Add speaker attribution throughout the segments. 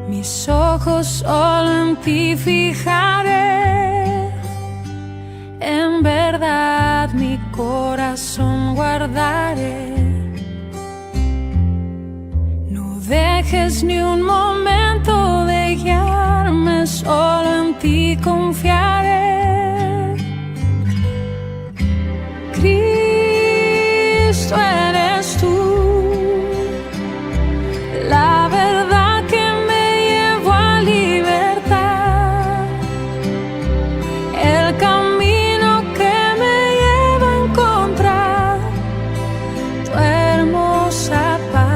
Speaker 1: Mis ojos solo en ti fijaré, en verdad mi corazón guardaré. No dejes ni un momento de guiarme, solo en ti confiaré. Cristo eres tú, la verdad que me llevó a libertad, el camino que me lleva a encontrar tu hermosa paz.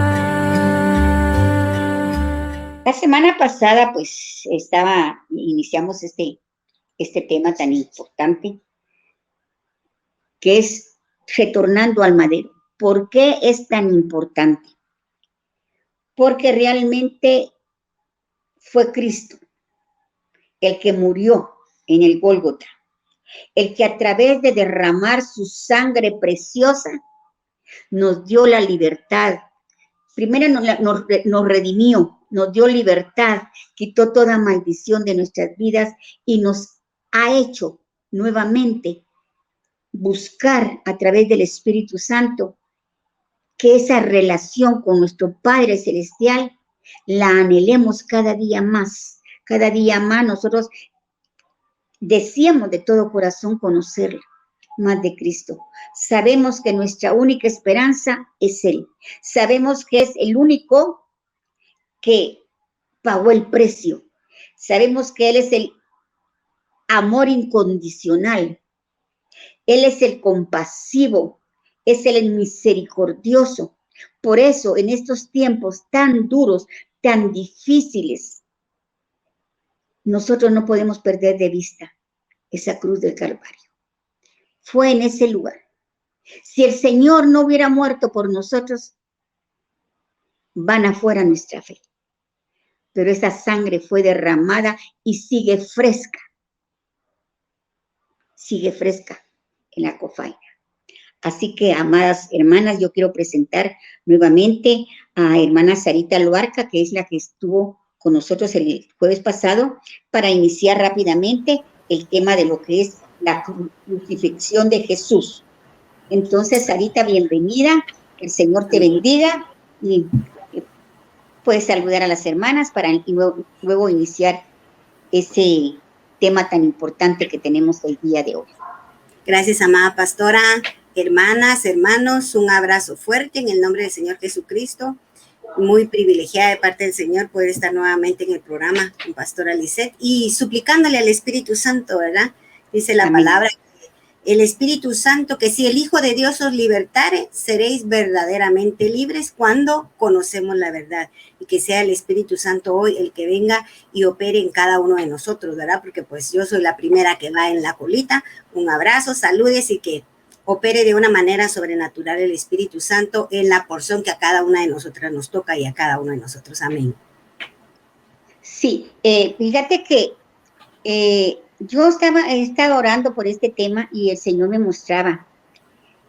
Speaker 2: La semana pasada, pues, iniciamos este tema tan importante, que es retornando al madero. ¿Por qué es tan importante? Porque realmente fue Cristo el que murió en el Gólgota, el que a través de derramar su sangre preciosa nos dio la libertad. Primero nos redimió, nos dio libertad, quitó toda maldición de nuestras vidas y nos ha hecho nuevamente buscar a través del Espíritu Santo que esa relación con nuestro Padre Celestial la anhelemos cada día más. Cada día más nosotros deseamos de todo corazón conocerla más de Cristo. Sabemos que nuestra única esperanza es Él. Sabemos que es el único que pagó el precio. Sabemos que Él es el amor incondicional. Él es el compasivo, es el misericordioso. Por eso, en estos tiempos tan duros, tan difíciles, nosotros no podemos perder de vista esa cruz del Calvario. Fue en ese lugar. Si el Señor no hubiera muerto por nosotros, van afuera nuestra fe. Pero esa sangre fue derramada y sigue fresca. Sigue fresca en la cofaina. Así que, amadas hermanas, yo quiero presentar nuevamente a hermana Sarita Loarca, que es la que estuvo con nosotros el jueves pasado, para iniciar rápidamente el tema de lo que es la crucifixión de Jesús. Entonces, Sarita, bienvenida, que el Señor te bendiga y puedes saludar a las hermanas para luego iniciar ese tema tan importante que tenemos el día de hoy.
Speaker 3: Gracias, amada pastora, hermanas, hermanos, un abrazo fuerte en el nombre del Señor Jesucristo. Muy privilegiada de parte del Señor poder estar nuevamente en el programa con pastora Lisette y suplicándole al Espíritu Santo, ¿verdad? Dice la palabra, el Espíritu Santo, que si el Hijo de Dios os libertare, seréis verdaderamente libres cuando conocemos la verdad. Y que sea el Espíritu Santo hoy el que venga y opere en cada uno de nosotros, ¿verdad? Porque pues yo soy la primera que va en la colita. Un abrazo, saludes y que opere de una manera sobrenatural el Espíritu Santo en la porción que a cada una de nosotras nos toca y a cada uno de nosotros. Amén.
Speaker 2: Sí, fíjate que yo he estado orando por este tema y el Señor me mostraba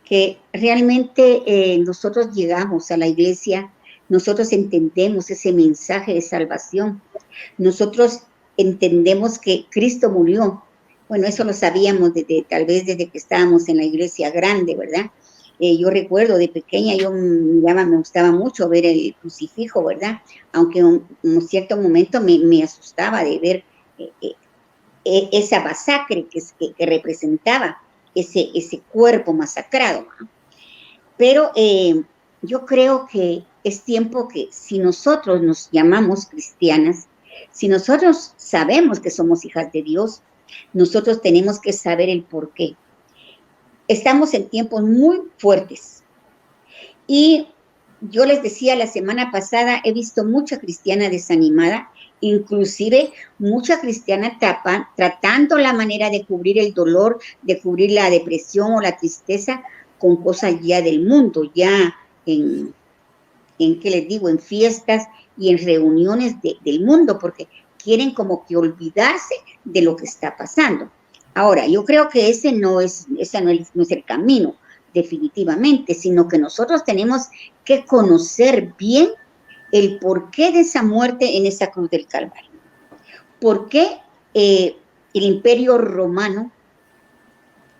Speaker 2: que realmente nosotros llegamos a la iglesia, nosotros entendemos ese mensaje de salvación, nosotros entendemos que Cristo murió. Bueno, eso lo sabíamos tal vez desde que estábamos en la iglesia grande, ¿verdad? Yo recuerdo de pequeña, me gustaba mucho ver el crucifijo, ¿verdad? Aunque en un cierto momento me asustaba de ver esa masacre que representaba ese cuerpo masacrado, ¿no? Pero yo creo que es tiempo que si nosotros nos llamamos cristianas, si nosotros sabemos que somos hijas de Dios, nosotros tenemos que saber el por qué. Estamos en tiempos muy fuertes. Y yo les decía la semana pasada, he visto mucha cristiana desanimada, inclusive mucha cristiana tratando la manera de cubrir el dolor, de cubrir la depresión o la tristeza con cosas ya del mundo, ya ¿qué les digo? En fiestas y en reuniones del mundo, porque quieren como que olvidarse de lo que está pasando. Ahora, yo creo que ese no es el camino, definitivamente, sino que nosotros tenemos que conocer bien el porqué de esa muerte en esa cruz del Calvario. ¿Por qué el Imperio Romano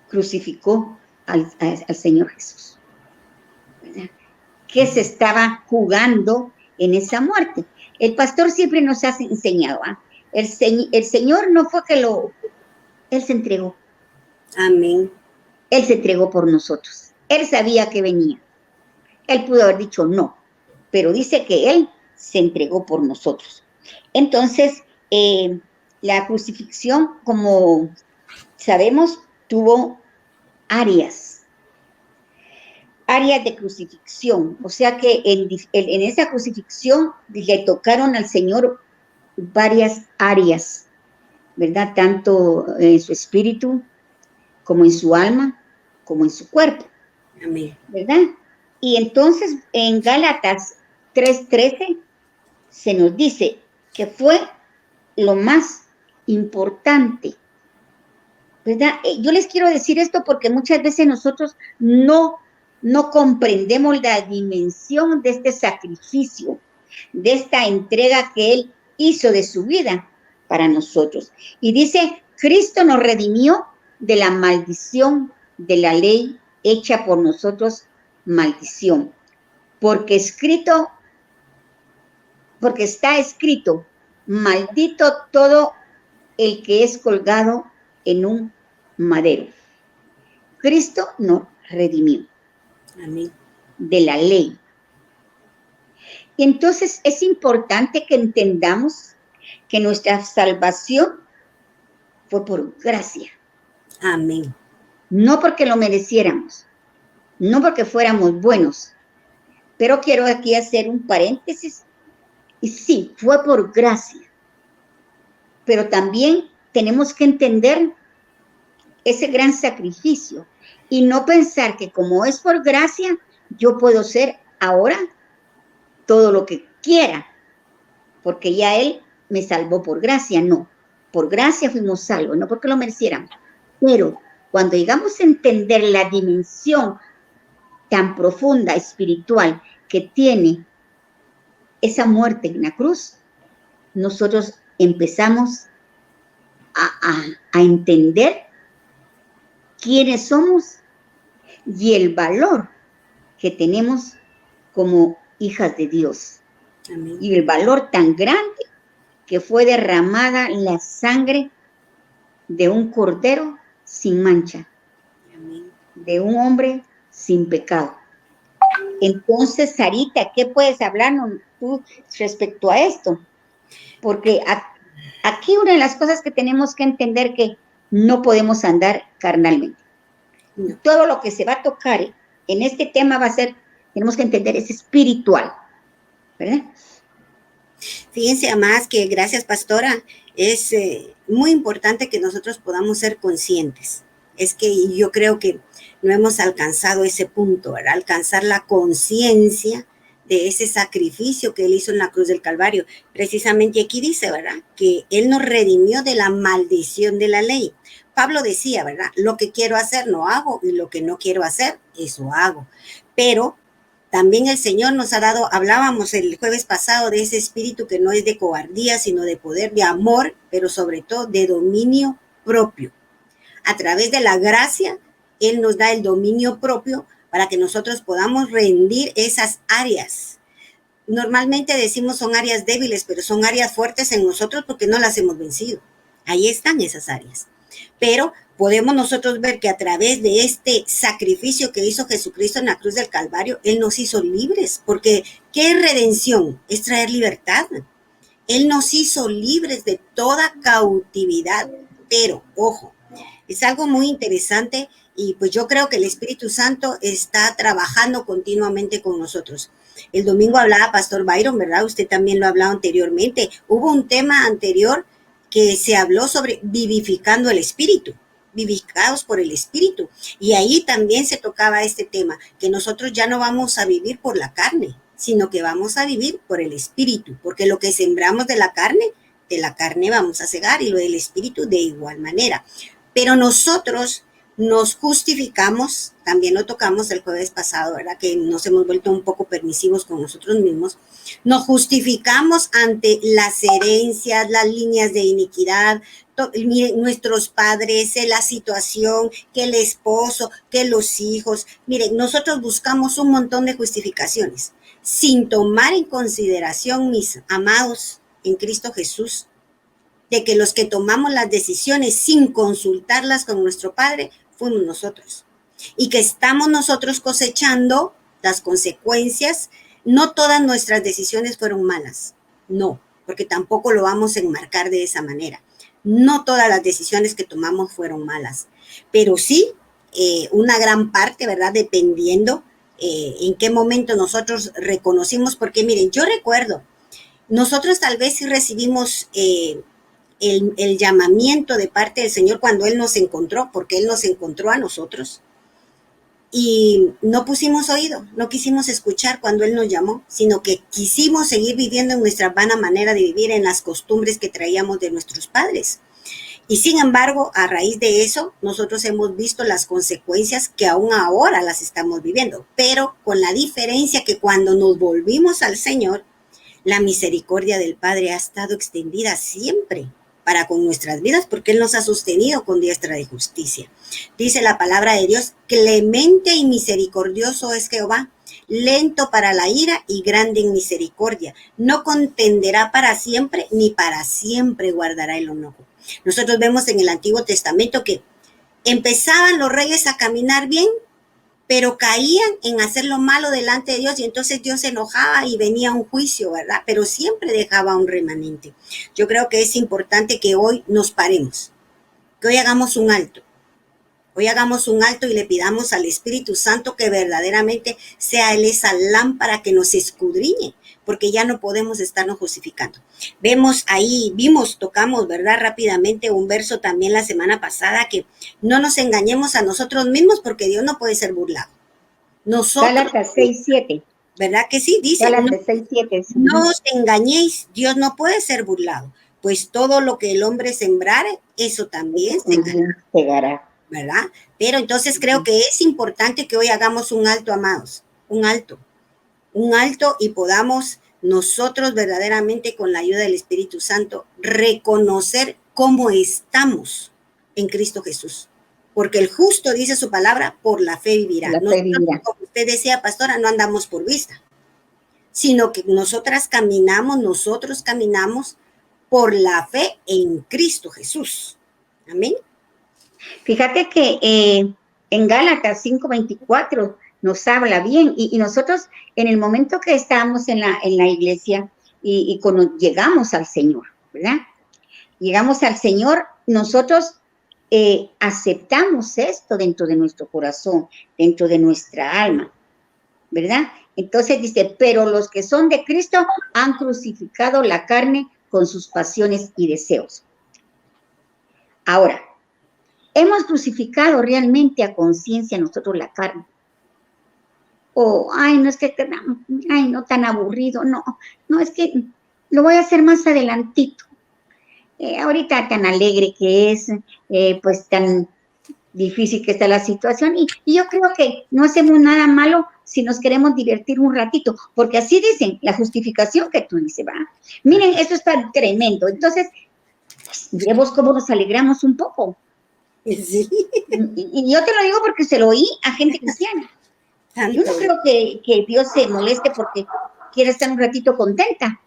Speaker 2: crucificó al Señor Jesús? ¿Verdad? ¿Qué se estaba jugando en esa muerte? El pastor siempre nos ha enseñado, ¿eh? El Señor no fue que Él se entregó.
Speaker 3: Amén.
Speaker 2: Él se entregó por nosotros. Él sabía que venía. Él pudo haber dicho no, pero dice que Él se entregó por nosotros. Entonces, la crucifixión, como sabemos, tuvo áreas de crucifixión. O sea que en esa crucifixión le tocaron al Señor varias áreas, ¿verdad? Tanto en su espíritu, como en su alma, como en su cuerpo.
Speaker 3: Amén.
Speaker 2: ¿Verdad? Y entonces en Gálatas 3:13 se nos dice que fue lo más importante, ¿verdad? Yo les quiero decir esto porque muchas veces nosotros no comprendemos la dimensión de este sacrificio, de esta entrega que Él hizo de su vida para nosotros. Y dice, Cristo nos redimió de la maldición de la ley hecha por nosotros maldición, porque está escrito, maldito todo el que es colgado en un madero. Cristo nos redimió. Amén. De la ley. Entonces es importante que entendamos que nuestra salvación fue por gracia.
Speaker 3: Amén.
Speaker 2: No porque lo mereciéramos, no porque fuéramos buenos, pero quiero aquí hacer un paréntesis. Y sí, fue por gracia, pero también tenemos que entender ese gran sacrificio y no pensar que como es por gracia, yo puedo ser ahora todo lo que quiera, porque ya Él me salvó por gracia. No, por gracia fuimos salvos, no porque lo mereciéramos. Pero cuando llegamos a entender la dimensión tan profunda, espiritual, que tiene esa muerte en la cruz, nosotros empezamos a entender quiénes somos y el valor que tenemos como hijas de Dios. Amén. Y el valor tan grande que fue derramada la sangre de un cordero sin mancha. Amén. De un hombre sin pecado. Entonces, Sarita, ¿qué puedes hablarnos tú respecto a esto? Porque aquí una de las cosas que tenemos que entender que no podemos andar carnalmente. No. Todo lo que se va a tocar en este tema tenemos que entender, es espiritual, ¿verdad?
Speaker 3: Fíjense, además, que gracias, pastora, es muy importante que nosotros podamos ser conscientes. Es que yo creo que no hemos alcanzado ese punto, ¿verdad? Alcanzar la conciencia de ese sacrificio que Él hizo en la cruz del Calvario. Precisamente aquí dice, ¿verdad? Que Él nos redimió de la maldición de la ley. Pablo decía, ¿verdad? Lo que quiero hacer no hago y lo que no quiero hacer, eso hago. Pero también el Señor nos ha dado, hablábamos el jueves pasado de ese espíritu que no es de cobardía, sino de poder, de amor, pero sobre todo de dominio propio. A través de la gracia, Él nos da el dominio propio para que nosotros podamos rendir esas áreas. Normalmente decimos son áreas débiles, pero son áreas fuertes en nosotros porque no las hemos vencido. Ahí están esas áreas. Pero podemos nosotros ver que a través de este sacrificio que hizo Jesucristo en la cruz del Calvario, Él nos hizo libres, porque ¿qué es redención? Es traer libertad. Él nos hizo libres de toda cautividad, pero, ojo, es algo muy interesante y pues yo creo que el Espíritu Santo está trabajando continuamente con nosotros. El domingo hablaba Pastor Byron, ¿verdad? Usted también lo ha hablado anteriormente. Hubo un tema anterior que se habló sobre vivificando el Espíritu, vivificados por el Espíritu. Y ahí también se tocaba este tema, que nosotros ya no vamos a vivir por la carne, sino que vamos a vivir por el Espíritu, porque lo que sembramos de la carne vamos a cegar y lo del Espíritu de igual manera. Pero nosotros nos justificamos, también lo tocamos el jueves pasado, ¿verdad? Que nos hemos vuelto un poco permisivos con nosotros mismos. Nos justificamos ante las herencias, las líneas de iniquidad, miren, nuestros padres, la situación, que el esposo, que los hijos. Miren, nosotros buscamos un montón de justificaciones sin tomar en consideración, mis amados en Cristo Jesús, de que los que tomamos las decisiones sin consultarlas con nuestro Padre fuimos nosotros. Y que estamos nosotros cosechando las consecuencias. No todas nuestras decisiones fueron malas, no, porque tampoco lo vamos a enmarcar de esa manera. No todas las decisiones que tomamos fueron malas, pero sí una gran parte, ¿verdad? Dependiendo en qué momento nosotros reconocimos, porque miren, yo recuerdo, nosotros tal vez sí recibimos el llamamiento de parte del Señor cuando Él nos encontró, porque Él nos encontró a nosotros. Y no pusimos oído, no quisimos escuchar cuando Él nos llamó, sino que quisimos seguir viviendo en nuestra vana manera de vivir, en las costumbres que traíamos de nuestros padres. Y sin embargo, a raíz de eso, nosotros hemos visto las consecuencias que aún ahora las estamos viviendo, pero con la diferencia que cuando nos volvimos al Señor, la misericordia del Padre ha estado extendida siempre para con nuestras vidas, porque Él nos ha sostenido con diestra de justicia. Dice la palabra de Dios, clemente y misericordioso es Jehová, lento para la ira y grande en misericordia. No contenderá para siempre, ni para siempre guardará el enojo. Nosotros vemos en el Antiguo Testamento que empezaban los reyes a caminar bien, pero caían en hacer lo malo delante de Dios y entonces Dios se enojaba y venía un juicio, ¿verdad? Pero siempre dejaba un remanente. Yo creo que es importante que hoy nos paremos, que hoy hagamos un alto. Hoy hagamos un alto y le pidamos al Espíritu Santo que verdaderamente sea Él esa lámpara que nos escudriñe, porque ya no podemos estarnos justificando. Tocamos, ¿verdad? Rápidamente un verso también la semana pasada, que no nos engañemos a nosotros mismos porque Dios no puede ser burlado.
Speaker 2: Gálatas 6:7.
Speaker 3: ¿Verdad que sí? Dice,
Speaker 2: Gálatas 6:7.
Speaker 3: No os engañéis, Dios no puede ser burlado, pues todo lo que el hombre sembrare, eso también
Speaker 2: segará.
Speaker 3: ¿Verdad? Pero entonces creo que es importante que hoy hagamos un alto, amados, un alto y podamos nosotros verdaderamente con la ayuda del Espíritu Santo reconocer cómo estamos en Cristo Jesús. Porque el justo, dice su palabra, por la fe vivirá. Nosotros, como usted decía, pastora, no andamos por vista, sino que nosotros caminamos por la fe en Cristo Jesús. Amén.
Speaker 2: Fíjate que en Gálatas 5:24 nos habla bien y nosotros en el momento que estábamos en la iglesia y cuando llegamos al Señor, ¿verdad? Llegamos al Señor, nosotros aceptamos esto dentro de nuestro corazón, dentro de nuestra alma, ¿verdad? Entonces dice, pero los que son de Cristo han crucificado la carne con sus pasiones y deseos. Ahora, ¿hemos crucificado realmente a conciencia nosotros la carne? No es que, no tan aburrido, no, es que lo voy a hacer más adelantito. Ahorita tan alegre que es, pues tan difícil que está la situación y yo creo que no hacemos nada malo si nos queremos divertir un ratito, porque así dicen, la justificación que tú dices, va. Miren, eso está tremendo. Entonces, vemos cómo nos alegramos un poco.
Speaker 3: Sí.
Speaker 2: Y yo te lo digo porque se lo oí a gente cristiana. Yo no creo que Dios se moleste porque quiere estar un ratito contenta.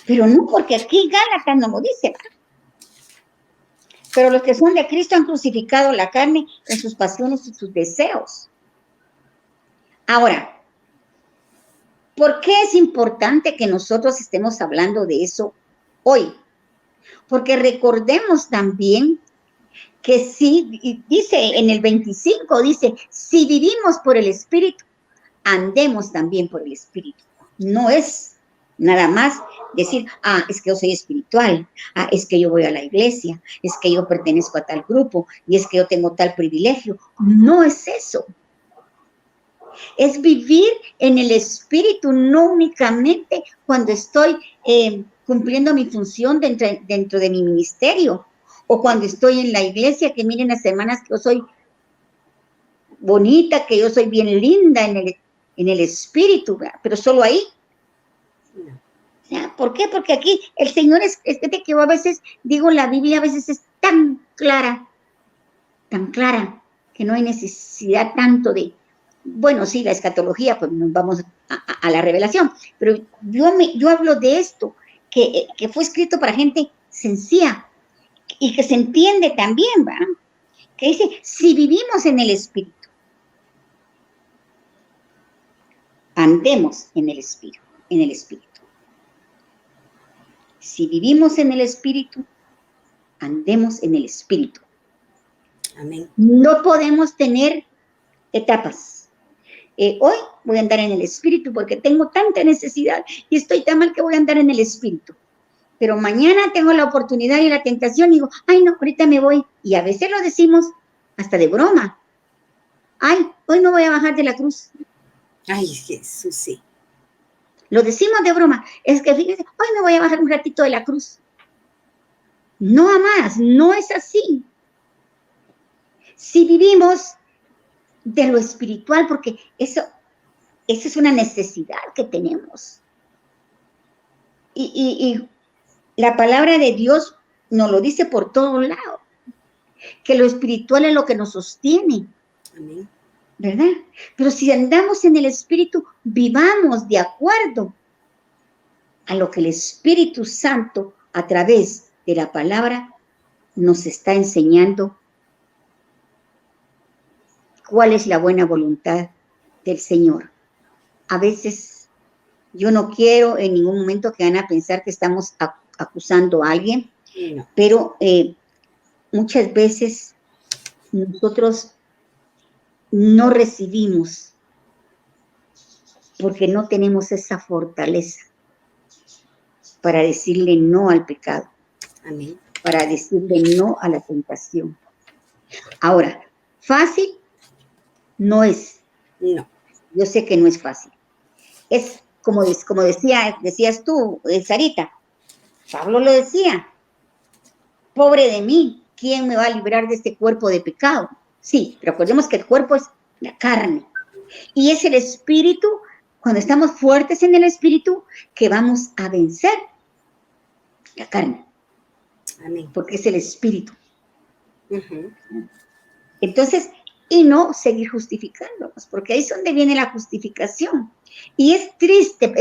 Speaker 2: Pero no, porque aquí Gálatas no lo dice. Pero los que son de Cristo han crucificado la carne en sus pasiones y sus deseos. Ahora, ¿por qué es importante que nosotros estemos hablando de eso hoy? Porque recordemos también que sí, dice en el 25, dice, si vivimos por el Espíritu, andemos también por el Espíritu. No es nada más decir, es que yo soy espiritual, es que yo voy a la iglesia, es que yo pertenezco a tal grupo, y es que yo tengo tal privilegio. No es eso. Es vivir en el Espíritu, no únicamente cuando estoy cumpliendo mi función dentro de mi ministerio, O cuando estoy en la iglesia, que miren las hermanas que yo soy bonita, que yo soy bien linda en el espíritu, ¿verdad? Pero solo ahí.
Speaker 3: No.
Speaker 2: O sea, ¿por qué? Porque aquí el Señor es de que yo a veces digo, la Biblia a veces es tan clara, que no hay necesidad tanto de, bueno, sí, la escatología, pues nos vamos a la revelación, pero yo hablo de esto, que fue escrito para gente sencilla y que se entiende también, ¿verdad? Que dice, si vivimos en el Espíritu, andemos en el Espíritu, Si vivimos en el Espíritu, andemos en el Espíritu.
Speaker 3: Amén.
Speaker 2: No podemos tener etapas. Hoy voy a andar en el Espíritu porque tengo tanta necesidad y estoy tan mal que voy a andar en el Espíritu. Pero mañana tengo la oportunidad y la tentación y digo, ay no, ahorita me voy. Y a veces lo decimos hasta de broma. Ay, hoy no voy a bajar de la cruz.
Speaker 3: Ay, Jesús, sí.
Speaker 2: Lo decimos de broma. Es que fíjense, hoy me voy a bajar un ratito de la cruz. No a más, no es así. Si vivimos de lo espiritual, porque eso es una necesidad que tenemos. Y la palabra de Dios nos lo dice por todos lados, que lo espiritual es lo que nos sostiene.
Speaker 3: Amén.
Speaker 2: ¿Verdad? Pero si andamos en el Espíritu, vivamos de acuerdo a lo que el Espíritu Santo, a través de la palabra, nos está enseñando cuál es la buena voluntad del Señor. A veces yo no quiero en ningún momento que van a pensar que estamos acusando a alguien,
Speaker 3: No.
Speaker 2: pero muchas veces nosotros no recibimos porque no tenemos esa fortaleza para decirle no al pecado,
Speaker 3: Amén.
Speaker 2: para decirle no a la tentación. Ahora, fácil no es.
Speaker 3: No.
Speaker 2: Yo sé que no es fácil. Es como decías tú, Sarita, Pablo lo decía, pobre de mí, ¿quién me va a librar de este cuerpo de pecado? Sí, pero recordemos que el cuerpo es la carne y es el espíritu, cuando estamos fuertes en el espíritu, que vamos a vencer la carne.
Speaker 3: Amén.
Speaker 2: Porque es el espíritu.
Speaker 3: Uh-huh.
Speaker 2: Entonces, y no seguir justificándonos, porque ahí es donde viene la justificación. Y es triste,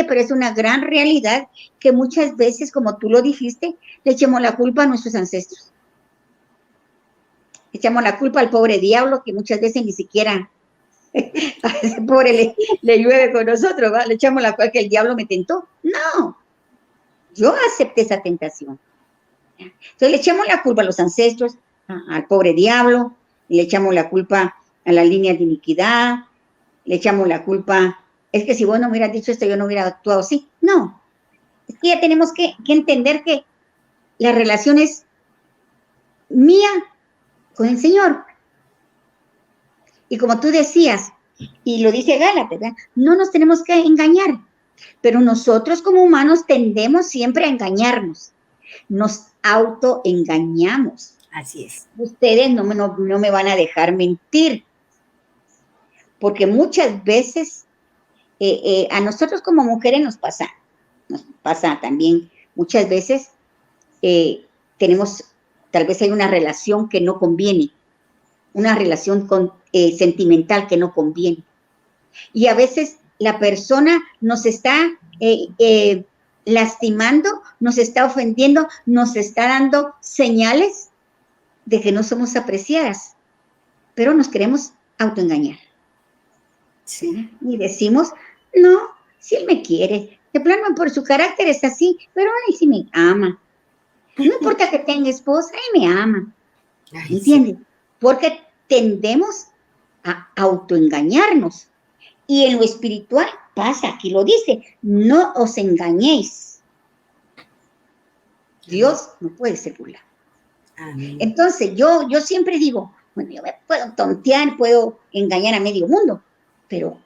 Speaker 2: pero es una gran realidad que muchas veces, como tú lo dijiste, le echamos la culpa a nuestros ancestros. Echamos la culpa al pobre diablo, que muchas veces ni siquiera a ese pobre le llueve con nosotros, ¿va? Le echamos la culpa que el diablo me tentó. No, yo acepté esa tentación. Entonces le echamos la culpa a los ancestros, al pobre diablo, le echamos la culpa a las líneas de iniquidad, le echamos la culpa, es que si vos no me hubieras dicho esto, yo no hubiera actuado así. No, es que ya tenemos que entender que la relación es mía con el Señor. Y como tú decías, y lo dice Gálatas, ¿verdad? No nos tenemos que engañar, pero nosotros como humanos tendemos siempre a engañarnos. Nos autoengañamos.
Speaker 3: Así es.
Speaker 2: Ustedes no me van a dejar mentir, porque muchas veces a nosotros como mujeres nos pasa también, muchas veces tenemos, tal vez hay una relación que no conviene, una relación sentimental que no conviene. Y a veces la persona nos está lastimando, nos está ofendiendo, nos está dando señales de que no somos apreciadas, pero nos queremos autoengañar.
Speaker 3: Sí.
Speaker 2: Y decimos, no, si él me quiere, de plano por su carácter es así, pero ay, sí me ama. No importa que tenga esposa, él me ama.
Speaker 3: Ay,
Speaker 2: ¿Entiendes?
Speaker 3: sí.
Speaker 2: Porque tendemos a autoengañarnos. Y en lo espiritual pasa, aquí lo dice, no os engañéis. Dios no puede ser burlado.
Speaker 3: Amén.
Speaker 2: Entonces, yo siempre digo, bueno, yo me puedo tontear, puedo engañar a medio mundo, pero,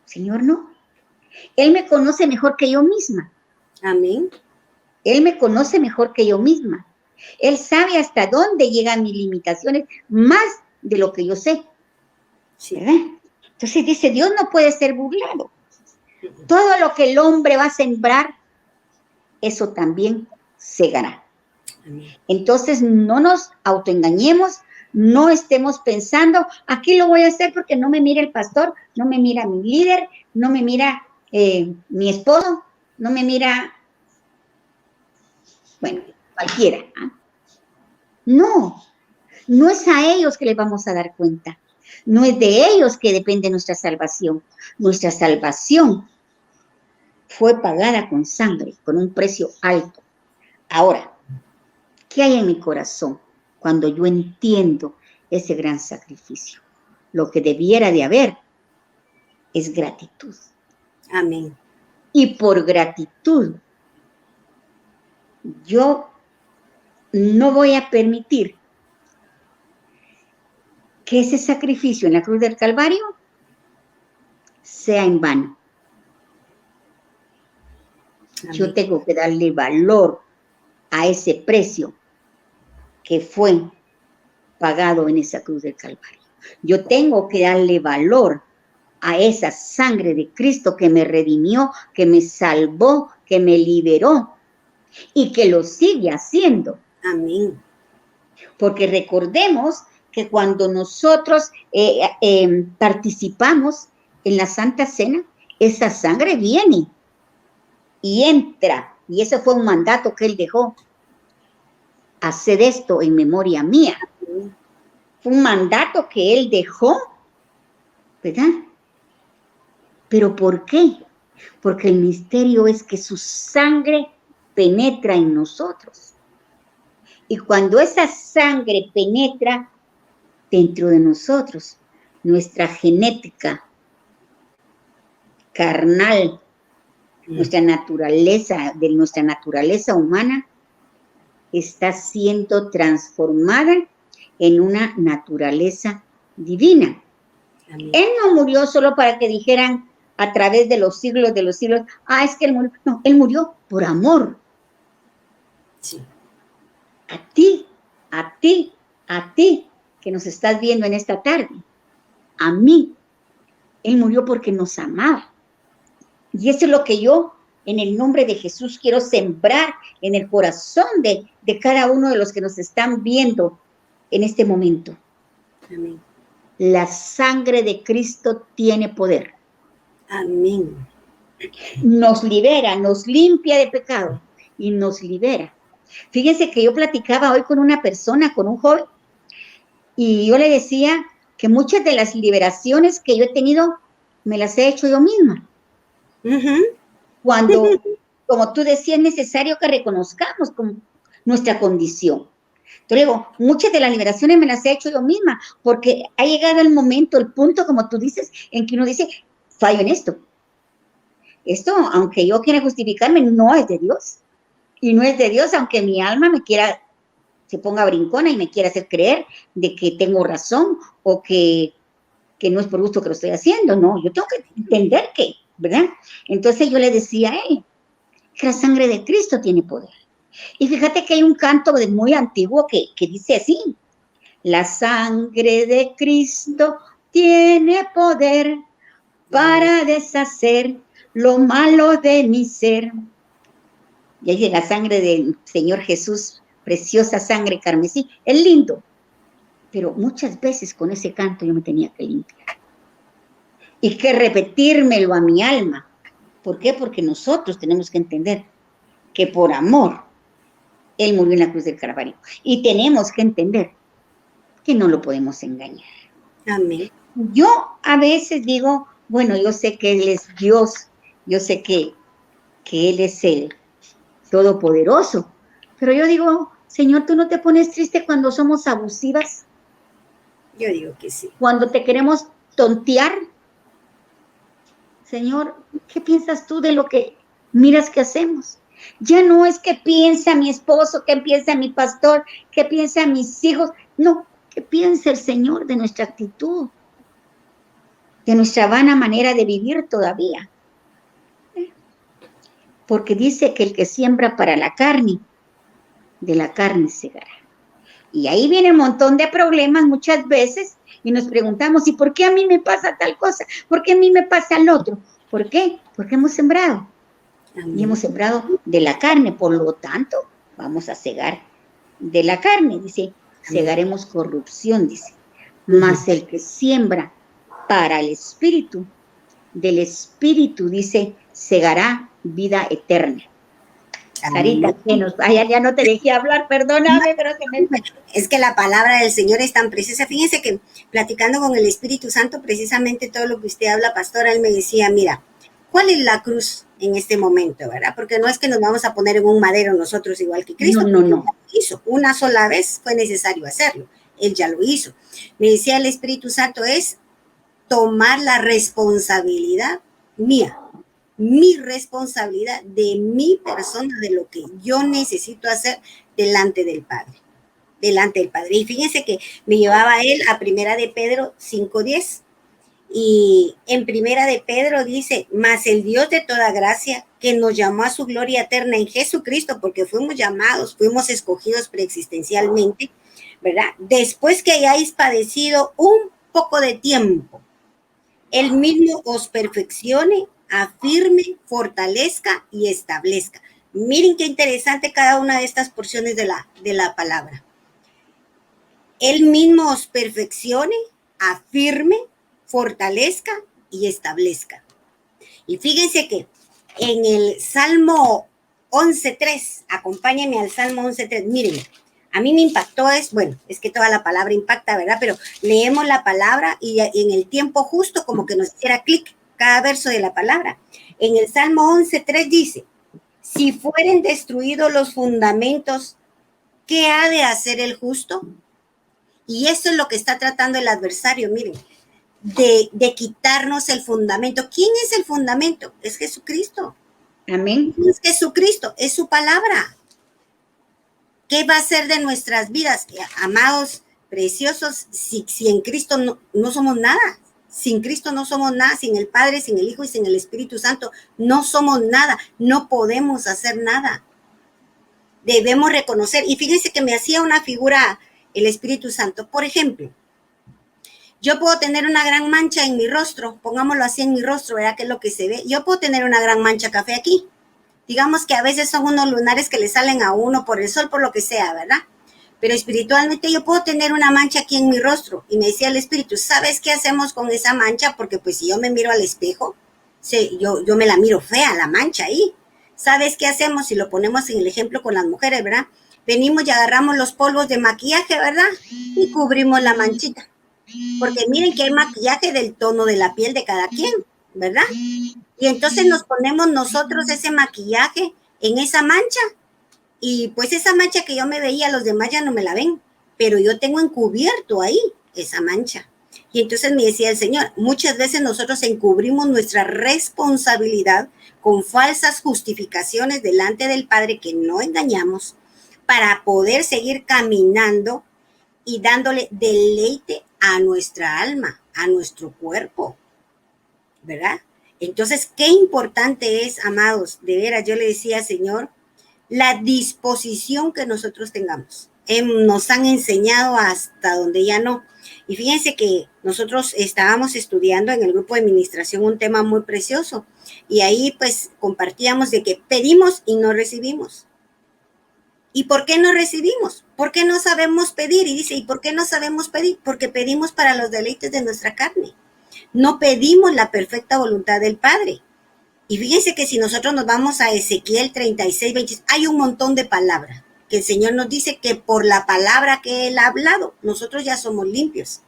Speaker 2: Señor, no. Él me conoce mejor que yo misma.
Speaker 3: Amén.
Speaker 2: Él me conoce mejor que yo misma. Él sabe hasta dónde llegan mis limitaciones, más de lo que yo sé.
Speaker 3: Sí.
Speaker 2: ¿Verdad? Entonces dice, Dios no puede ser burlado. Todo lo que el hombre va a sembrar, eso también segará.
Speaker 3: Amén.
Speaker 2: Entonces no nos autoengañemos, no estemos pensando, aquí lo voy a hacer porque no me mira el pastor, no me mira mi líder, no me mira mi esposo, no me mira, bueno, cualquiera. ¿Ah? No, no es a ellos que les vamos a dar cuenta. No es de ellos que depende nuestra salvación. Nuestra salvación fue pagada con sangre, con un precio alto. Ahora, ¿qué hay en mi corazón cuando yo entiendo ese gran sacrificio? Lo que debiera de haber es gratitud.
Speaker 3: Amén.
Speaker 2: Y por gratitud, yo no voy a permitir que ese sacrificio en la cruz del Calvario sea en vano.
Speaker 3: Amén.
Speaker 2: Yo tengo que darle valor a ese precio que fue pagado en esa cruz del Calvario. Yo tengo que darle valor a esa sangre de Cristo que me redimió, que me salvó, que me liberó y que lo sigue haciendo.
Speaker 3: Amén.
Speaker 2: Porque recordemos que cuando nosotros participamos en la Santa Cena, esa sangre viene y entra. Y ese fue un mandato que Él dejó. Haced esto en memoria mía. Fue un mandato que Él dejó, ¿verdad? ¿Pero por qué? Porque el misterio es que su sangre penetra en nosotros. Y cuando esa sangre penetra dentro de nosotros, nuestra genética carnal, nuestra naturaleza humana, está siendo transformada en una naturaleza divina.
Speaker 3: Amén.
Speaker 2: Él no murió solo para que dijeran a través de los siglos, es que Él murió. No, Él murió por amor.
Speaker 3: Sí.
Speaker 2: A ti, a ti, a ti, que nos estás viendo en esta tarde. A mí. Él murió porque nos amaba. Y eso es lo que yo, en el nombre de Jesús, quiero sembrar en el corazón de cada uno de los que nos están viendo en este momento.
Speaker 3: Amén.
Speaker 2: La sangre de Cristo tiene poder.
Speaker 3: Amén.
Speaker 2: Nos libera, nos limpia de pecado y nos libera. Fíjense que yo platicaba hoy con una persona, con un joven, y yo le decía que muchas de las liberaciones que yo he tenido me las he hecho yo misma. Cuando, como tú decías, es necesario que reconozcamos como nuestra condición. Entonces digo, muchas de las liberaciones me las he hecho yo misma, porque ha llegado el momento, el punto, como tú dices, en que uno dice, fallo en esto. Esto, aunque yo quiera justificarme, no es de Dios. Y no es de Dios, aunque mi alma se ponga brincona y me quiera hacer creer de que tengo razón o que no es por gusto que lo estoy haciendo. No, yo tengo que entender que, ¿verdad? Entonces yo le decía a él que la sangre de Cristo tiene poder. Y fíjate que hay un canto muy antiguo que dice así: la sangre de Cristo tiene poder para deshacer lo malo de mi ser. Y ahí dice la sangre del Señor Jesús, preciosa sangre carmesí. Es lindo, pero muchas veces con ese canto yo me tenía que limpiar. Y que repetírmelo a mi alma. ¿Por qué? Porque nosotros tenemos que entender que por amor Él murió en la cruz del Calvario. Y tenemos que entender que no lo podemos engañar.
Speaker 3: Amén.
Speaker 2: Yo a veces digo, bueno, yo sé que Él es Dios, yo sé que Él es el Todopoderoso, pero yo digo, Señor, ¿tú no te pones triste cuando somos abusivas?
Speaker 3: Yo digo que sí.
Speaker 2: Cuando te queremos tontear. Señor, ¿qué piensas tú de lo que miras que hacemos? Ya no es que piensa mi esposo, que piensa mi pastor, que piensa mis hijos. No, que piensa el Señor de nuestra actitud, de nuestra vana manera de vivir todavía. Porque dice que el que siembra para la carne, de la carne cegará. Y ahí viene un montón de problemas muchas veces y nos preguntamos, ¿y por qué a mí me pasa tal cosa? ¿Por qué a mí me pasa el otro? ¿Por qué? Porque hemos sembrado.
Speaker 3: Amén.
Speaker 2: Y hemos sembrado de la carne, por lo tanto, vamos a cegar de la carne, dice, cegaremos corrupción, dice. Mas el que siembra para el espíritu, del espíritu, dice, segará vida eterna. Sarita, que nos vaya, ya no te dejé hablar, perdóname, pero se me...
Speaker 3: Es que la palabra del Señor es tan preciosa. Fíjense que platicando con el Espíritu Santo, precisamente todo lo que usted habla, pastora, él me decía, mira, ¿cuál es la cruz en este momento, verdad? Porque no es que nos vamos a poner en un madero nosotros igual que Cristo.
Speaker 2: No.
Speaker 3: Hizo. Una sola vez fue necesario hacerlo. Él ya lo hizo. Me decía el Espíritu Santo es tomar la responsabilidad mía, mi responsabilidad de mi persona, de lo que yo necesito hacer delante del Padre. Delante del Padre. Y fíjense que me llevaba él a Primera de Pedro 5:10. Y en Primera de Pedro dice, mas el Dios de toda gracia, que nos llamó a su gloria eterna en Jesucristo, porque fuimos llamados, fuimos escogidos preexistencialmente, ¿verdad? Después que hayáis padecido un poco de tiempo, Él mismo os perfeccione, afirme, fortalezca y establezca. Miren qué interesante cada una de estas porciones de la palabra. Él mismo os perfeccione, afirme, fortalezca y establezca. Y fíjense que en el Salmo 11:3, acompáñenme al Salmo 11:3, miren, a mí me impactó, es que toda la palabra impacta, ¿verdad? Pero leemos la palabra y en el tiempo justo como que nos hiciera clic cada verso de la palabra. En el Salmo 11:3 dice, si fueren destruidos los fundamentos, ¿qué ha de hacer el justo? Y eso es lo que está tratando el adversario, miren, de quitarnos el fundamento. ¿Quién es el fundamento? Es Jesucristo.
Speaker 2: Amén.
Speaker 3: Es Jesucristo, es su palabra. ¿Qué va a hacer de nuestras vidas? Amados, preciosos, si en Cristo no somos nada. Sin Cristo no somos nada, sin el Padre, sin el Hijo y sin el Espíritu Santo, no somos nada, no podemos hacer nada. Debemos reconocer, y fíjense que me hacía una figura el Espíritu Santo. Por ejemplo, yo puedo tener una gran mancha en mi rostro, pongámoslo así en mi rostro, ¿verdad? Que es lo que se ve. Yo puedo tener una gran mancha café aquí. Digamos que a veces son unos lunares que le salen a uno por el sol, por lo que sea, ¿verdad? Pero espiritualmente yo puedo tener una mancha aquí en mi rostro. Y me decía el Espíritu, ¿sabes qué hacemos con esa mancha? Porque pues si yo me miro al espejo, yo me la miro fea, la mancha ahí. ¿Sabes qué hacemos? Si lo ponemos en el ejemplo con las mujeres, ¿verdad? Venimos y agarramos los polvos de maquillaje, ¿verdad? Y cubrimos la manchita. Porque miren que hay maquillaje del tono de la piel de cada quien, ¿verdad? Y entonces nos ponemos nosotros ese maquillaje en esa mancha. Y pues esa mancha que yo me veía, los demás ya no me la ven, pero yo tengo encubierto ahí esa mancha. Y entonces me decía el Señor, muchas veces nosotros encubrimos nuestra responsabilidad con falsas justificaciones delante del Padre que no engañamos para poder seguir caminando y dándole deleite a nuestra alma, a nuestro cuerpo, ¿verdad? Entonces, qué importante es, amados, de veras, yo le decía, Señor, la disposición que nosotros tengamos. Nos han enseñado hasta donde ya no. Y fíjense que nosotros estábamos estudiando en el grupo de administración un tema muy precioso. Y ahí pues compartíamos de que pedimos y no recibimos. ¿Y por qué no recibimos? ¿Por qué no sabemos pedir? Y dice, ¿y por qué no sabemos pedir? Porque pedimos para los deleites de nuestra carne. No pedimos la perfecta voluntad del Padre. Y fíjense que si nosotros nos vamos a Ezequiel 36:26, hay un montón de palabras que el Señor nos dice que por la palabra que Él ha hablado, nosotros ya somos limpios.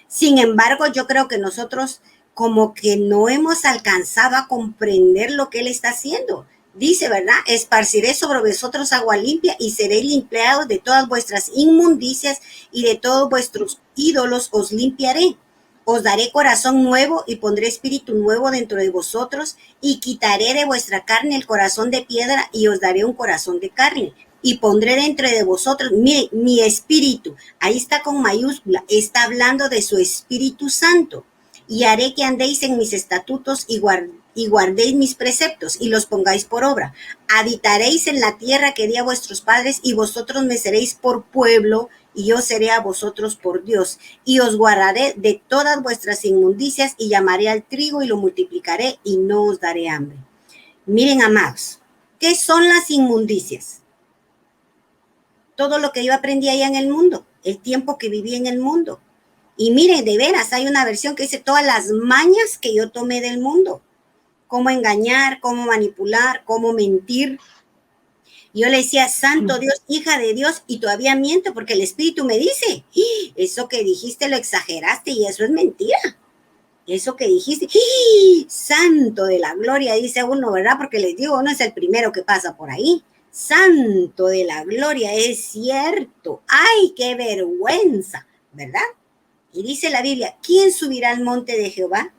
Speaker 3: Sin embargo, yo creo que nosotros como que no hemos alcanzado a comprender lo que Él está haciendo. Dice, ¿verdad? Esparciré sobre vosotros agua limpia y seréis limpiados de todas vuestras inmundicias y de todos vuestros ídolos os limpiaré. Os daré corazón nuevo y pondré espíritu nuevo dentro de vosotros y quitaré de vuestra carne el corazón de piedra y os daré un corazón de carne. Y pondré dentro de vosotros mi espíritu. Ahí está con mayúscula. Está hablando de su Espíritu Santo. Y haré que andéis en mis estatutos y y guardéis mis preceptos y los pongáis por obra. Habitaréis en la tierra que di a vuestros padres y vosotros me seréis por pueblo y yo seré a vosotros por Dios. Y os guardaré de todas vuestras inmundicias y llamaré al trigo y lo multiplicaré y no os daré hambre. Miren, amados, ¿qué son las inmundicias? Todo lo que yo aprendí allá en el mundo, el tiempo que viví en el mundo. Y miren, de veras, hay una versión que dice todas las mañas que yo tomé del mundo. Cómo engañar, cómo manipular, cómo mentir. Yo le decía, santo Dios, hija de Dios, y todavía miento porque el Espíritu me dice, eso que dijiste lo exageraste y eso es mentira. Eso que dijiste, santo de la gloria, dice uno, ¿verdad? Porque les digo, uno es el primero que pasa por ahí. Santo de la gloria, es cierto. ¡Ay, qué vergüenza! ¿Verdad? Y dice la Biblia, ¿quién subirá al monte de Jehová?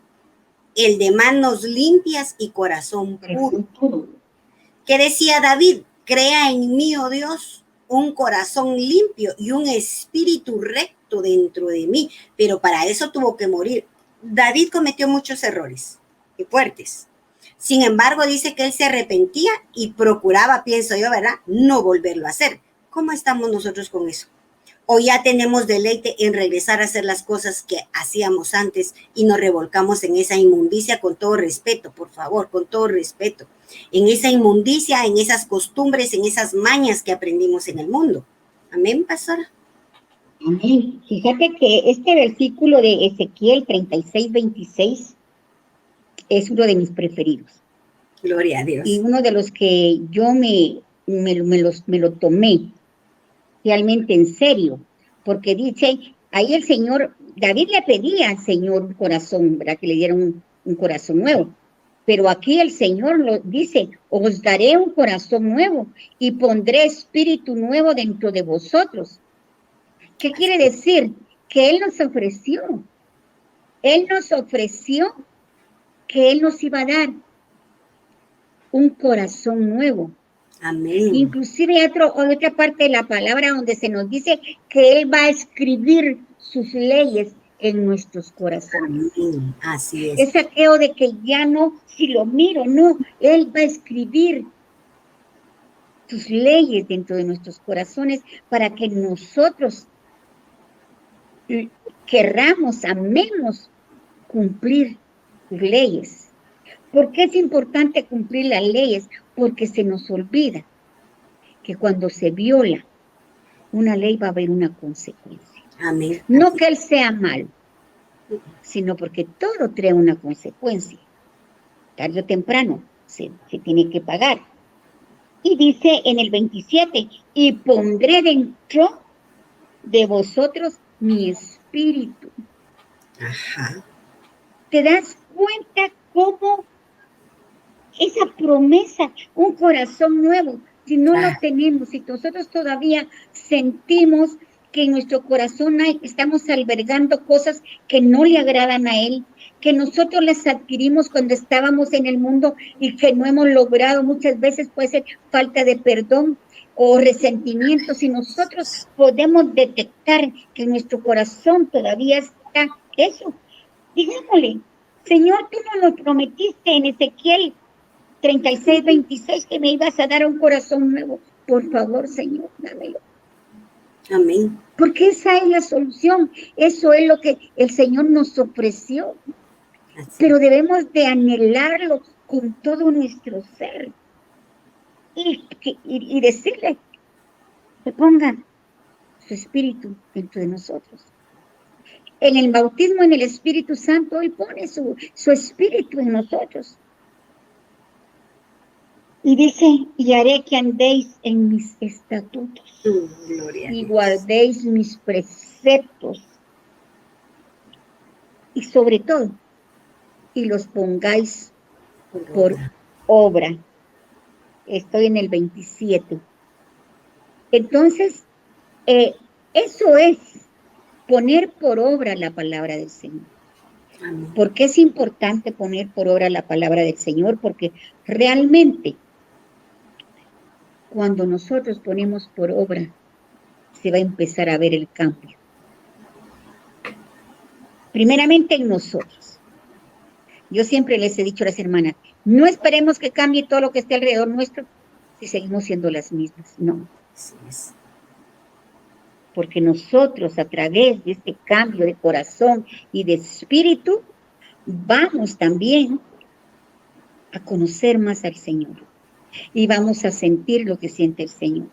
Speaker 3: El de manos limpias y corazón puro. ¿Qué decía David? Crea en mí, oh Dios, un corazón limpio y un espíritu recto dentro de mí. Pero para eso tuvo que morir. David cometió muchos errores y fuertes. Sin embargo, dice que él se arrepentía y procuraba, pienso yo, ¿verdad?, no volverlo a hacer. ¿Cómo estamos nosotros con eso? ¿O ya tenemos deleite en regresar a hacer las cosas que hacíamos antes y nos revolcamos en esa inmundicia? Con todo respeto, por favor, con todo respeto. En esa inmundicia, en esas costumbres, en esas mañas que aprendimos en el mundo. Amén, pastora.
Speaker 2: Amén. Fíjate que este versículo de Ezequiel 36:26 es uno de mis preferidos.
Speaker 3: Gloria a Dios.
Speaker 2: Y uno de los que yo me lo tomé realmente en serio, porque dice, ahí el Señor, David le pedía al Señor un corazón, ¿verdad? Que le diera un corazón nuevo. Pero aquí el Señor lo dice, os daré un corazón nuevo y pondré espíritu nuevo dentro de vosotros. ¿Qué quiere decir? Que Él nos ofreció que Él nos iba a dar un corazón nuevo.
Speaker 3: Amén.
Speaker 2: Inclusive hay otra parte de la palabra donde se nos dice que Él va a escribir sus leyes en nuestros corazones.
Speaker 3: Amén. Así es.
Speaker 2: Es aquello de que ya no, si lo miro, no, Él va a escribir sus leyes dentro de nuestros corazones para que nosotros querramos, amemos cumplir sus leyes. ¿Por qué es importante cumplir las leyes? Porque se nos olvida que cuando se viola una ley va a haber una consecuencia.
Speaker 3: Amén.
Speaker 2: No que Él sea malo, sino porque todo trae una consecuencia. Tarde o temprano se tiene que pagar. Y dice en el 27, y pondré dentro de vosotros mi espíritu.
Speaker 3: Ajá.
Speaker 2: ¿Te das cuenta cómo esa promesa, un corazón nuevo, si no lo tenemos, si nosotros todavía sentimos que en nuestro corazón estamos albergando cosas que no le agradan a Él, que nosotros las adquirimos cuando estábamos en el mundo y que no hemos logrado, muchas veces puede ser falta de perdón o resentimiento. Si nosotros podemos detectar que en nuestro corazón todavía está eso, digámosle, Señor, tú nos lo prometiste en Ezequiel 36:26 que me ibas a dar un corazón nuevo. Por favor, Señor, dámelo.
Speaker 3: Amén.
Speaker 2: Porque esa es la solución. Eso es lo que el Señor nos ofreció.
Speaker 3: Así.
Speaker 2: Pero debemos de anhelarlo con todo nuestro ser. Y decirle que ponga su espíritu dentro de nosotros. En el bautismo, en el Espíritu Santo, Él pone su espíritu en nosotros. Y dice, y haré que andéis en mis estatutos
Speaker 3: Gloria
Speaker 2: y guardéis mis preceptos. Y sobre todo, y los pongáis por obra. Estoy en el 27. Entonces, eso es poner por obra la palabra del Señor.
Speaker 3: Amén.
Speaker 2: ¿Por qué es importante poner por obra la palabra del Señor? Porque realmente, cuando nosotros ponemos por obra, se va a empezar a ver el cambio. Primeramente en nosotros. Yo siempre les he dicho a las hermanas, No esperemos que cambie todo lo que esté alrededor nuestro si seguimos siendo las mismas, no.
Speaker 3: Así es.
Speaker 2: Porque nosotros a través de este cambio de corazón y de espíritu, vamos también a conocer más al Señor y vamos a sentir lo que siente el Señor.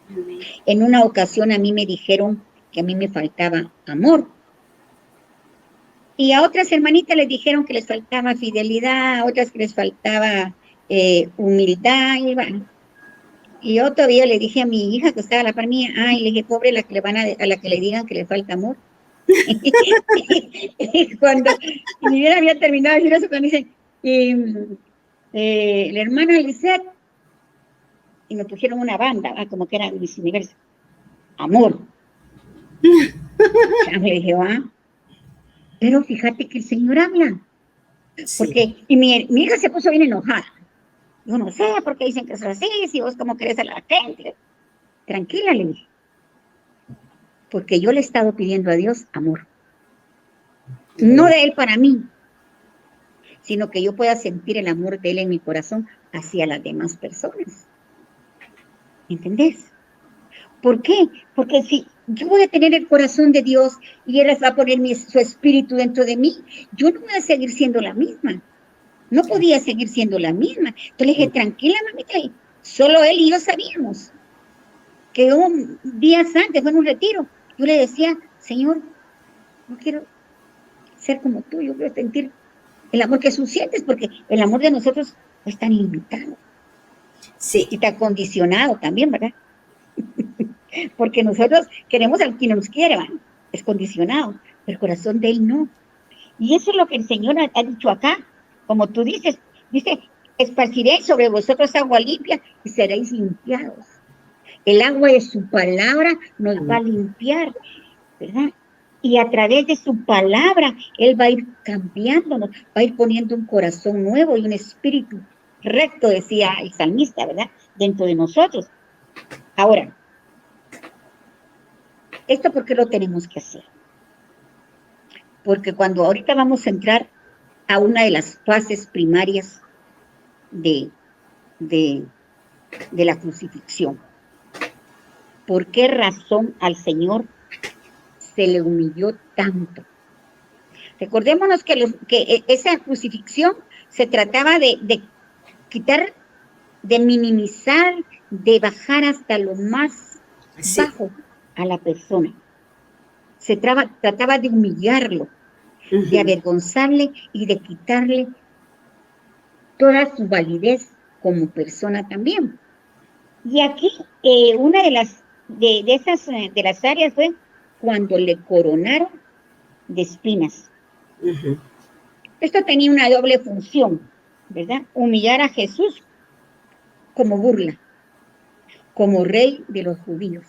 Speaker 3: Amén.
Speaker 2: En una ocasión a mí me dijeron que a mí me faltaba amor. Y a otras hermanitas les dijeron que les faltaba fidelidad, a otras que les faltaba humildad. Y yo todavía le dije a mi hija que estaba a la par mía, ay, le dije, pobre la que le van a la que le digan que le falta amor. Y cuando mi vida había terminado de decir eso, cuando dicen, la hermana Lisette, y me pusieron una banda, como que era Miss Universo, amor. Ya me dije, pero fíjate que el Señor habla. Porque,
Speaker 3: Sí.
Speaker 2: y mi hija se puso bien enojada. Yo no sé por qué dicen que es así, si vos como querés a la gente. Tranquila, le dije. Porque yo le he estado pidiendo a Dios amor. No de Él para mí, sino que yo pueda sentir el amor de Él en mi corazón hacia las demás personas. ¿Entendés? ¿Por qué? Porque si yo voy a tener el corazón de Dios y Él va a poner su espíritu dentro de mí, yo no voy a seguir siendo la misma. No podía seguir siendo la misma. Entonces le dije, tranquila, mamita, solo Él y yo sabíamos que un días antes, fue en un retiro, yo le decía, Señor, no quiero ser como tú, yo quiero sentir el amor que tú sientes, porque el amor de nosotros es tan limitado.
Speaker 3: Sí.
Speaker 2: Y tan condicionado también, ¿verdad? Porque nosotros queremos al que nos quiere, ¿verdad? Es condicionado, pero el corazón de Él no. Y eso es lo que el Señor ha dicho acá, como tú dices, dice, esparciré sobre vosotros agua limpia y seréis limpiados. El agua de su palabra nos va a limpiar, ¿verdad? Y a través de su palabra, Él va a ir cambiándonos, va a ir poniendo un corazón nuevo y un espíritu recto, decía el salmista, ¿verdad? Dentro de nosotros. Ahora, ¿esto por qué lo tenemos que hacer? Porque cuando ahorita vamos a entrar a una de las fases primarias de la crucifixión, ¿por qué razón al Señor se le humilló tanto? Recordémonos que esa crucifixión se trataba de quitar, de minimizar, de bajar hasta lo más bajo a la persona. Se trataba de humillarlo, de avergonzarle y de quitarle toda su validez como persona también. Y aquí una de las áreas fue cuando le coronaron de espinas. Esto tenía una doble función, ¿verdad? Humillar a Jesús como burla, como rey de los judíos.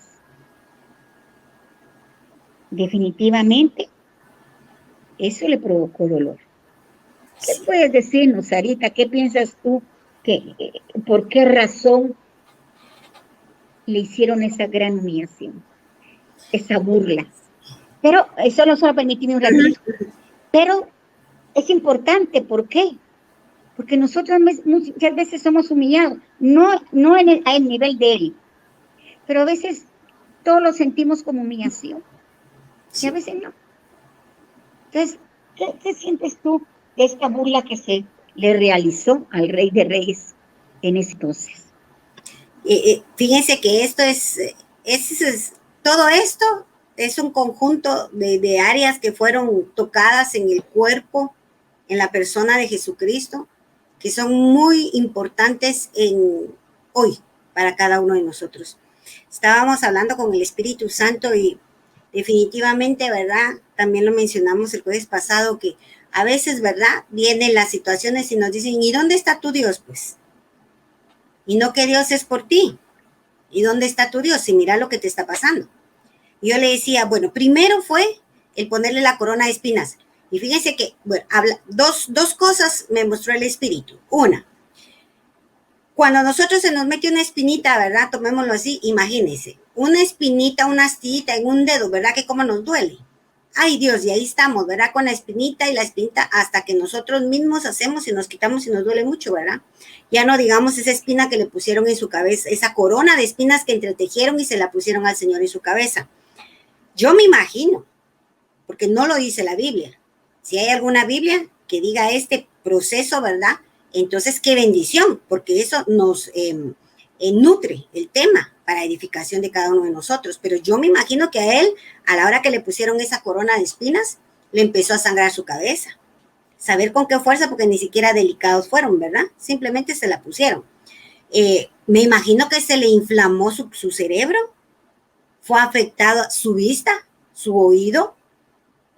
Speaker 2: Definitivamente, eso le provocó dolor. ¿Qué puedes decirnos, Sarita? ¿Qué piensas tú? ¿Por qué razón le hicieron esa gran humillación? Esa burla. Pero eso no solo permíteme un ratito. Pero es importante, ¿por qué? Porque nosotros muchas veces somos humillados, no a el nivel de Él, pero a veces todos lo sentimos como humillación, y a veces no. Entonces, ¿qué sientes tú de esta burla que se le realizó al Rey de Reyes en ese entonces?
Speaker 3: Fíjense que esto todo esto es un conjunto de áreas que fueron tocadas en el cuerpo, en la persona de Jesucristo, que son muy importantes hoy para cada uno de nosotros. Estábamos hablando con el Espíritu Santo y definitivamente, ¿verdad? También lo mencionamos el jueves pasado, que a veces, ¿verdad? Vienen las situaciones y nos dicen, ¿y dónde está tu Dios? Pues, y no que Dios es por ti. ¿Y dónde está tu Dios? Y mira lo que te está pasando. Y yo le decía, bueno, primero fue el ponerle la corona de espinas. Y fíjense que, bueno, dos cosas me mostró el Espíritu. Una, cuando a nosotros se nos mete una espinita, ¿verdad? Tomémoslo así, imagínense, una espinita, una astillita en un dedo, ¿verdad? Que cómo nos duele. ay Dios, y ahí estamos, ¿verdad? Con la espinita y la espinita hasta que nosotros mismos hacemos y nos quitamos y nos duele mucho, ¿verdad? Ya no digamos esa espina que le pusieron en su cabeza, esa corona de espinas que entretejieron y se la pusieron al Señor en su cabeza. Yo me imagino, porque no lo dice la Biblia. Si hay alguna Biblia que diga este proceso, ¿verdad? Entonces, qué bendición, porque eso nos nutre el tema para edificación de cada uno de nosotros. Pero yo me imagino que a él, a la hora que le pusieron esa corona de espinas, le empezó a sangrar su cabeza. Saber con qué fuerza, porque ni siquiera delicados fueron, ¿verdad? Simplemente se la pusieron. Me imagino que se le inflamó su cerebro, fue afectado su vista, su oído.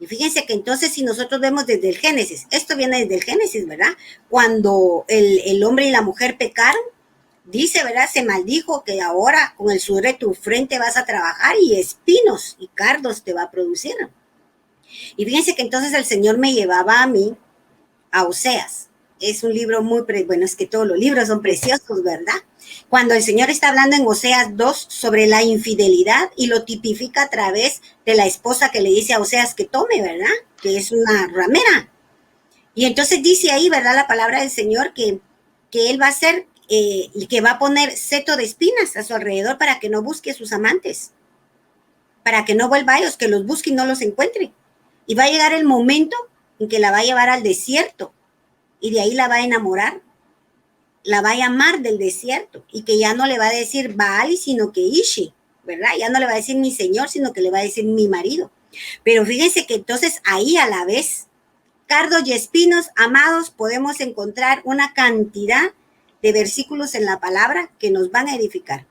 Speaker 3: Y fíjense que entonces si nosotros vemos desde el Génesis, esto viene desde el Génesis, ¿verdad? Cuando el hombre y la mujer pecaron, dice, ¿verdad? Se maldijo que ahora con el sudor de tu frente vas a trabajar y espinos y cardos te va a producir. Y fíjense que entonces el Señor me llevaba a mí a Oseas. Es un libro muy, bueno, es que todos los libros son preciosos, ¿verdad? Cuando el Señor está hablando en Oseas 2 sobre la infidelidad y lo tipifica a través de la esposa que le dice a Oseas que tome, ¿verdad? Que es una ramera. Y entonces dice ahí, ¿verdad? La palabra del Señor que Él va a ser que va a poner seto de espinas a su alrededor para que no busque a sus amantes, para que no vuelva a ellos, que los busque y no los encuentre. Y va a llegar el momento en que la va a llevar al desierto y de ahí la va a enamorar, la va a llamar del desierto y que ya no le va a decir Baal, sino que Ishi, ¿verdad? Ya no le va a decir mi señor, sino que le va a decir mi marido. Pero fíjense que entonces ahí a la vez, cardos y espinos, amados, podemos encontrar una cantidad de versículos en la palabra que nos van a edificar.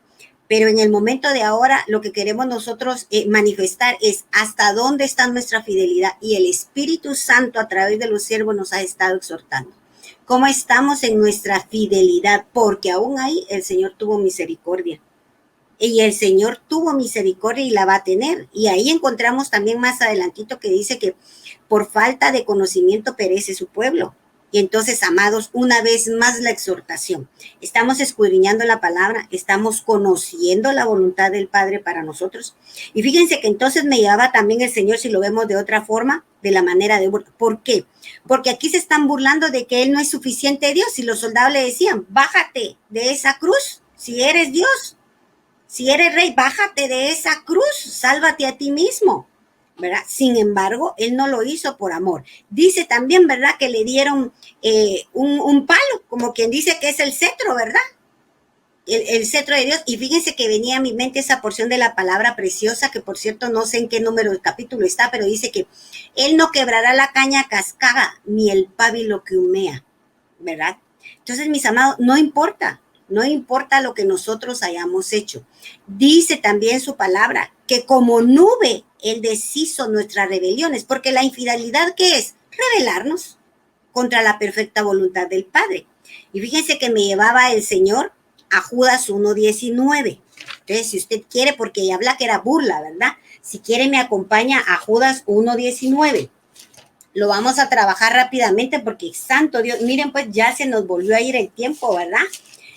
Speaker 3: Pero en el momento de ahora, lo que queremos nosotros manifestar es hasta dónde está nuestra fidelidad, y el Espíritu Santo a través de los siervos nos ha estado exhortando. ¿Cómo estamos en nuestra fidelidad? Porque aún ahí el Señor tuvo misericordia. Y el Señor tuvo misericordia y la va a tener. Y ahí encontramos también más adelantito que dice que por falta de conocimiento perece su pueblo. Y entonces, amados, una vez más la exhortación. Estamos escudriñando la palabra, estamos conociendo la voluntad del Padre para nosotros. Y fíjense que entonces me llevaba también el Señor, si lo vemos de otra forma, de la manera de burla. ¿Por qué? Porque aquí se están burlando de que Él no es suficiente Dios. Y los soldados le decían, bájate de esa cruz, si eres Dios, si eres rey, bájate de esa cruz, sálvate a ti mismo, ¿verdad? Sin embargo, Él no lo hizo por amor. Dice también, ¿verdad?, que le dieron un palo, como quien dice que es el cetro, ¿verdad? El cetro de Dios. Y fíjense que venía a mi mente esa porción de la palabra preciosa, que por cierto no sé en qué número del capítulo está, pero dice que Él no quebrará la caña cascada, ni el pábilo que humea, ¿verdad? Entonces, mis amados, no importa lo que nosotros hayamos hecho. Dice también su palabra que como nube Él deshizo nuestras rebeliones, porque la infidelidad, ¿qué es? Rebelarnos contra la perfecta voluntad del Padre. Y fíjense que me llevaba el Señor a Judas 1:19. Entonces, si usted quiere, porque ella habla que era burla, ¿verdad? Si quiere, me acompaña a Judas 1:19. Lo vamos a trabajar rápidamente porque, santo Dios, miren, pues ya se nos volvió a ir el tiempo, ¿verdad?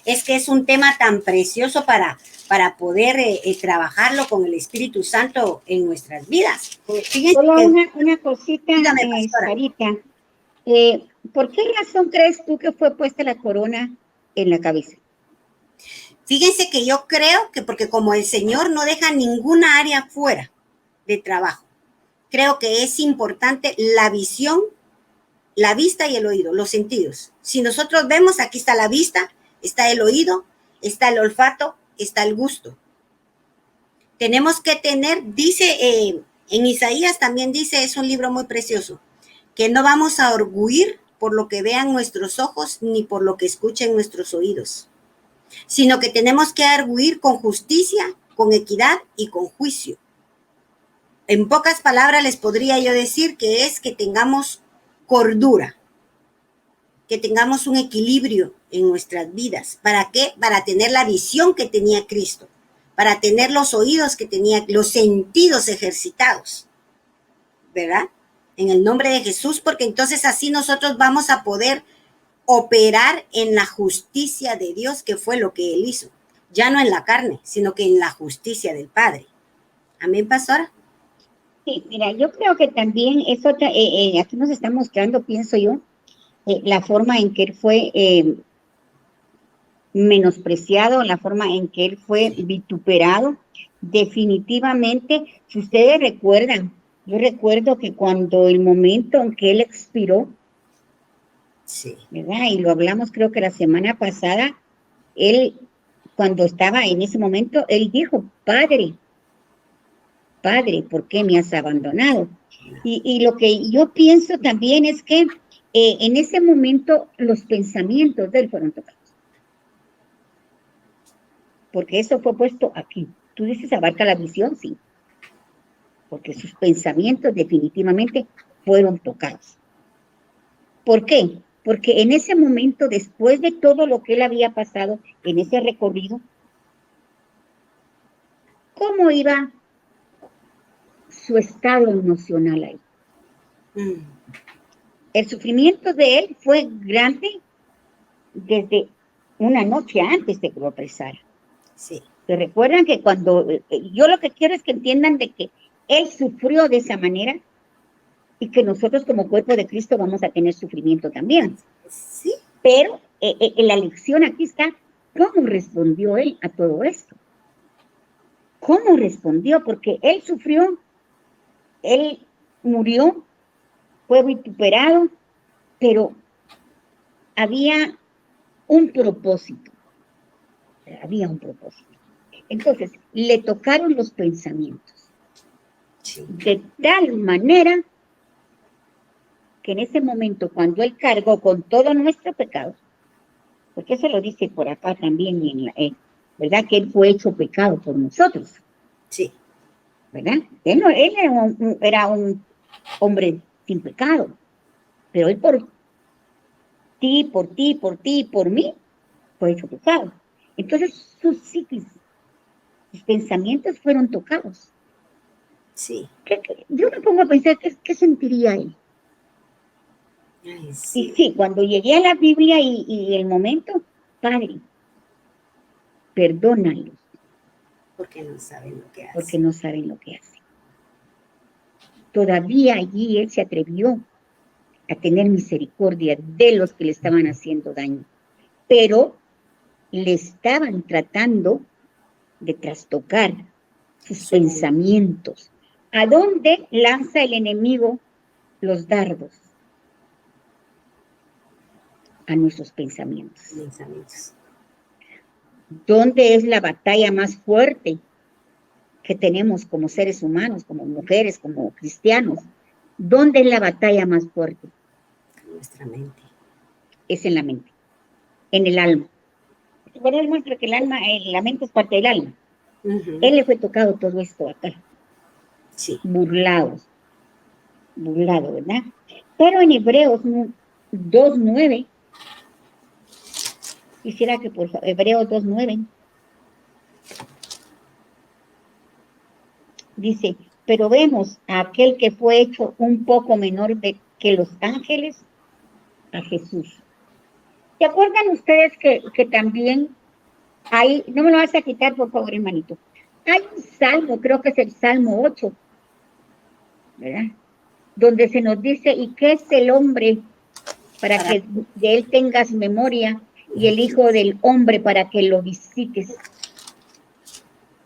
Speaker 3: Es que es un tema tan precioso para poder trabajarlo con el Espíritu Santo en nuestras vidas.
Speaker 2: Fíjense solo una cosita, Sarita. ¿Por qué razón crees tú que fue puesta la corona en la cabeza?
Speaker 3: Fíjense que yo creo que porque como el Señor no deja ninguna área fuera de trabajo, creo que es importante la visión, la vista y el oído, los sentidos. Si nosotros vemos, aquí está la vista, está el oído, está el olfato, está el gusto. Tenemos que tener, dice en Isaías también dice, es un libro muy precioso, que no vamos a orgullir por lo que vean nuestros ojos ni por lo que escuchen nuestros oídos, sino que tenemos que arguir con justicia, con equidad y con juicio. En pocas palabras les podría yo decir que es que tengamos cordura, que tengamos un equilibrio en nuestras vidas. ¿Para qué? Para tener la visión que tenía Cristo, para tener los oídos que tenía, los sentidos ejercitados, ¿verdad? En el nombre de Jesús, porque entonces así nosotros vamos a poder operar en la justicia de Dios, que fue lo que Él hizo. Ya no en la carne, sino que en la justicia del Padre. Amén, pastora.
Speaker 2: Sí, mira, yo creo que también eso aquí nos está mostrando, pienso yo, la forma en que él fue menospreciado, la forma en que él fue vituperado. Definitivamente, si ustedes recuerdan, yo recuerdo que cuando el momento en que él expiró,
Speaker 3: Sí,
Speaker 2: ¿verdad? Y lo hablamos creo que la semana pasada, él, cuando estaba en ese momento, él dijo, Padre, Padre, ¿por qué me has abandonado? Y lo que yo pienso también es que en ese momento los pensamientos de él fueron tocados. Porque eso fue puesto aquí. Tú dices, abarca la visión, sí. Porque sus pensamientos definitivamente fueron tocados. ¿Por qué? Porque en ese momento, después de todo lo que él había pasado en ese recorrido, ¿cómo iba su estado emocional ahí?
Speaker 3: mm,
Speaker 2: El sufrimiento de él fue grande desde una noche antes de que lo apresara.
Speaker 3: sí,
Speaker 2: ¿Se recuerdan que cuando yo lo que quiero es que entiendan de que él sufrió de esa manera y que nosotros como cuerpo de Cristo vamos a tener sufrimiento también?
Speaker 3: sí,
Speaker 2: Pero la lección aquí está, ¿cómo respondió él a todo esto? ¿Cómo respondió? Porque él sufrió, él murió, fue vituperado, pero había un propósito. Había un propósito. Entonces, le tocaron los pensamientos
Speaker 3: sí,
Speaker 2: de tal manera que en ese momento, cuando él cargó con todo nuestro pecado, porque eso lo dice por acá también, ¿verdad? Que él fue hecho pecado por nosotros,
Speaker 3: sí,
Speaker 2: ¿verdad? Él era un hombre sin pecado, pero él por ti, por ti, por ti, por mí, fue hecho pecado. Entonces, sus psiquis, sus pensamientos fueron tocados.
Speaker 3: sí.
Speaker 2: Yo me pongo a pensar, ¿qué sentiría él?
Speaker 3: Ay,
Speaker 2: Y
Speaker 3: sí,
Speaker 2: sí, cuando llegué a la Biblia y el momento, Padre, perdónalos,
Speaker 3: porque no saben lo que
Speaker 2: porque
Speaker 3: hacen.
Speaker 2: no saben lo que hacen. Todavía allí él se atrevió a tener misericordia de los que le estaban haciendo daño, pero le estaban tratando de trastocar sus
Speaker 3: Su
Speaker 2: pensamientos. ¿A dónde lanza el enemigo los dardos? A nuestros pensamientos.
Speaker 3: pensamientos.
Speaker 2: ¿Dónde es la batalla más fuerte que tenemos como seres humanos, como mujeres, como cristianos? ¿Dónde es la batalla más fuerte?
Speaker 3: Nuestra mente.
Speaker 2: Es en la mente, en el alma. Bueno, él muestra que el alma, la mente es parte del alma. Él le fue tocado todo esto acá,
Speaker 3: Sí,
Speaker 2: burlado, ¿verdad? Pero en Hebreos 2:9, quisiera que por favor, Hebreos 2:9, dice, pero vemos a aquel que fue hecho un poco menor que los ángeles, a Jesús. ¿Se acuerdan ustedes que también hay, no me lo vas a quitar por favor, hermanito, hay un salmo, creo que es el Salmo 8, ¿verdad? Donde se nos dice, ¿y qué es el hombre para que de él tengas memoria y el hijo del hombre para que lo visites?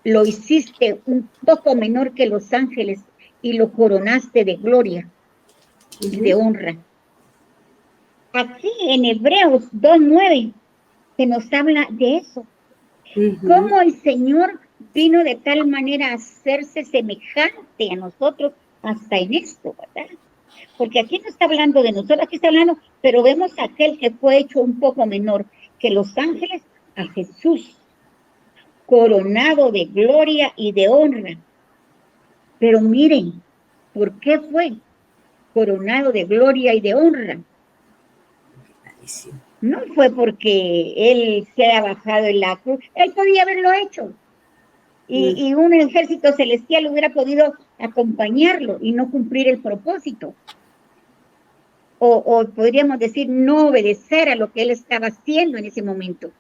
Speaker 2: Lo hiciste un poco menor que los ángeles y lo coronaste de gloria y de honra. Aquí en Hebreos 2:9 se nos habla de eso. Cómo el Señor vino de tal manera a hacerse semejante a nosotros hasta en esto, ¿verdad? Porque aquí no está hablando de nosotros, aquí está hablando, pero vemos a aquel que fue hecho un poco menor que los ángeles, a Jesús, coronado de gloria y de honra. Pero miren, ¿por qué fue coronado de gloria y de honra? No fue porque él se ha bajado en la cruz, él podía haberlo hecho. Y un ejército celestial hubiera podido acompañarlo y no cumplir el propósito. O podríamos decir, no obedecer a lo que él estaba haciendo en ese momento.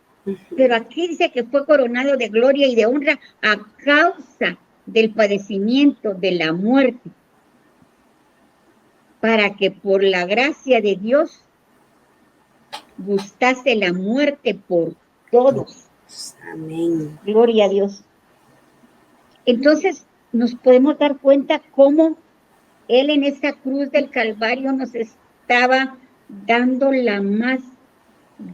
Speaker 2: Pero aquí dice que fue coronado de gloria y de honra a causa del padecimiento, de la muerte. para que por la gracia de Dios gustase la muerte por todos.
Speaker 3: Amén.
Speaker 2: Gloria a Dios. Entonces nos podemos dar cuenta cómo Él en esta cruz del Calvario nos estaba dando la más